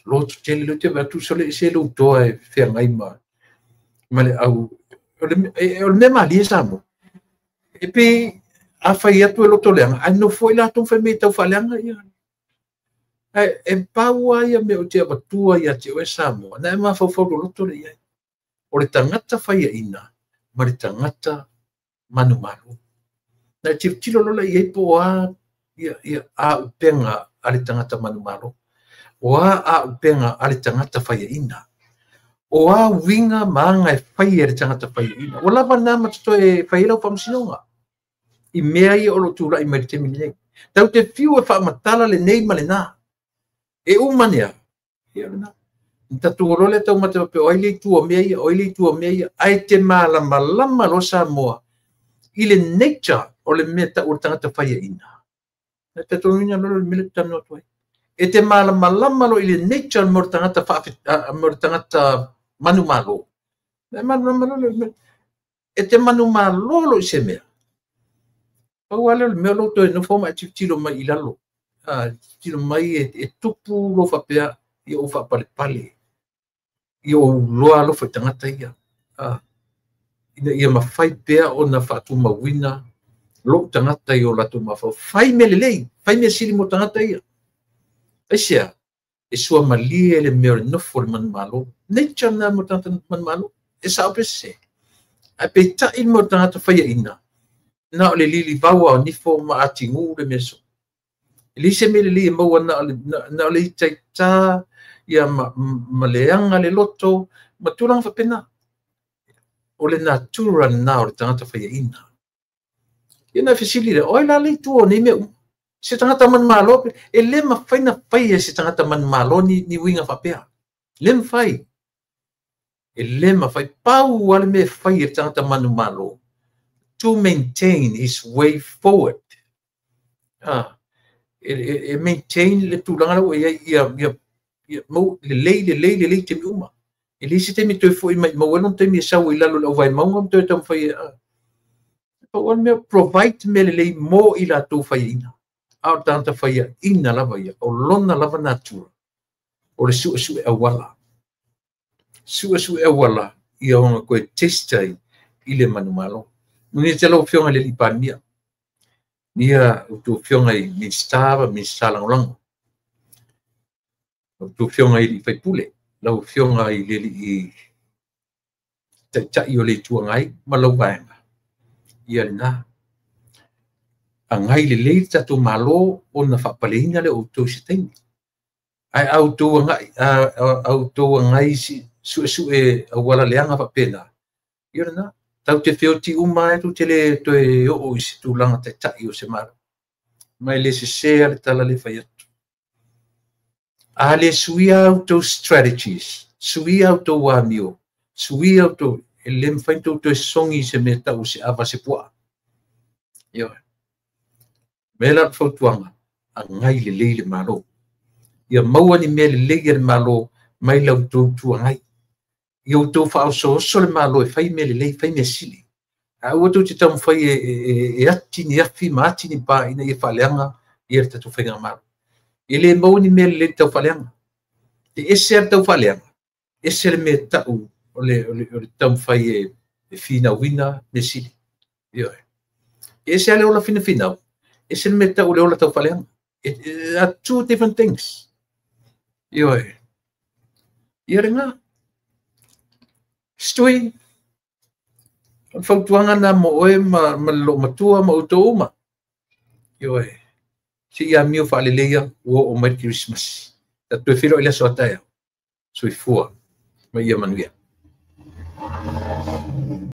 Lo tu tele lo te batu sole se lo toa e whengai ma le au o le me mali e samo. E pe a fai atu e loto leanga, ai no foi la tau fai me tau faleanga ia. E paua ia me o te abatua ia te oe Samoa, na e ma fau loto le ia. O le tangata fai a ina, ma le tangata manu malu. Na te tilo lola ia po a upenga a le tangata manu malu. O a upenga a le tangata fai a ina. O a winga maanga e fai a le tangata fai a ina. O lava na matato e fai lau whamsinonga. I mea ia o lo tūra I mai te minei. Tau te fiu e whaamatala le nei ma le nā. E umanea. Ia na. Nta tuorole tau mata pe oile tua mea ia. Ai te malama lama lo Samoa. I le nature o le mea ta ura tangata whaia ina. Na te tonuina lolo le mele tano tuai. E te malama lama lo I le nature mo tangata mo tangata manu malo. E te manu malo lo I se mea. Pau ale me lo to no forma tilo mai ilalo. Tilo mai e tupu lo fa pea I o fa pale. I o loa lo fa tangata ia. Ia ma fai pea o na fa tu mawina lo tangata I o la tu ma fa fai me lelei, fai me sili mo tangata ia. Asia e sua mali ele me no for man malo. Nature na mo tangata man malo. E sa opese. A pe ta il mo tangata fai ina. Na le lili vaua ni fo ma atingu le meso. Li se me li mo na le taita ia ma leanga le loto ma tulang fa pena. O le natura na o le tangata fai ina. Ia fisili le oi la le tuo ni me se tangata man malo e le ma fai na fai se tangata man malo ni winga fa pea. Le ma fai. E le ma fai pau ale me fai e tangata man malo. To maintain his way forward. Maintain le tulanga ia mo le lei te uma. Ele se te mi to foi mai mo não te mi sa o ilalo o vai mau to te foi o me provide me le lei mo ila to fai ina. Au tanta fai ina la vai o lona lava natura. O le su e wala. Su e wala ia ona ko testai ile manumalo. Ni te lo fionga le lipania. Nia tu fionga I mi stava lang. Tu fionga I fai pule. Lau fionga I le I ta I o le tuangai ma lau vaenga. Ia na. Angai le le tatu malo o na whapaleina le o tau se taimi. Ai au tau angai su e awala leanga whapena. Ia na. Tau te whio ti umai tu te le to e o isi tu langa te tai o se mara. Mai le se sea le tala le whai atu. A le sui au tau strategies, sui au tau wamio, sui au tau e le mwhain tau to e songi se me tau se awa se pua. Ia. Mela whautuanga, a ngai le leile malo. Ia maua ni me le leile malo, mai lau tau tua ngai. Ia tau whao so le malo e whai me le leile, whai me sili. A ua tau te tau mwhai e ati ni afi, ma ati ni pā ina I whaleanga, ia le tatu whainga malo. Ele mau ni me le tau whaleanga. Te ese ar tau whaleanga. Ese le me tau o le tau mwhai e whina wina me sili. Ia. Ese ale ola whina whinau. Ese le me tau le ola tau whaleanga. Are two different things. Ia. Ia ringa. Stui. Whautuanga na mo oe ma lo matua ma uto uma. Ia. Si ia mio whaaleleia o Merry Christmas. Ta tue whiro ila soa taia. Sui fua. Ma ia manuia.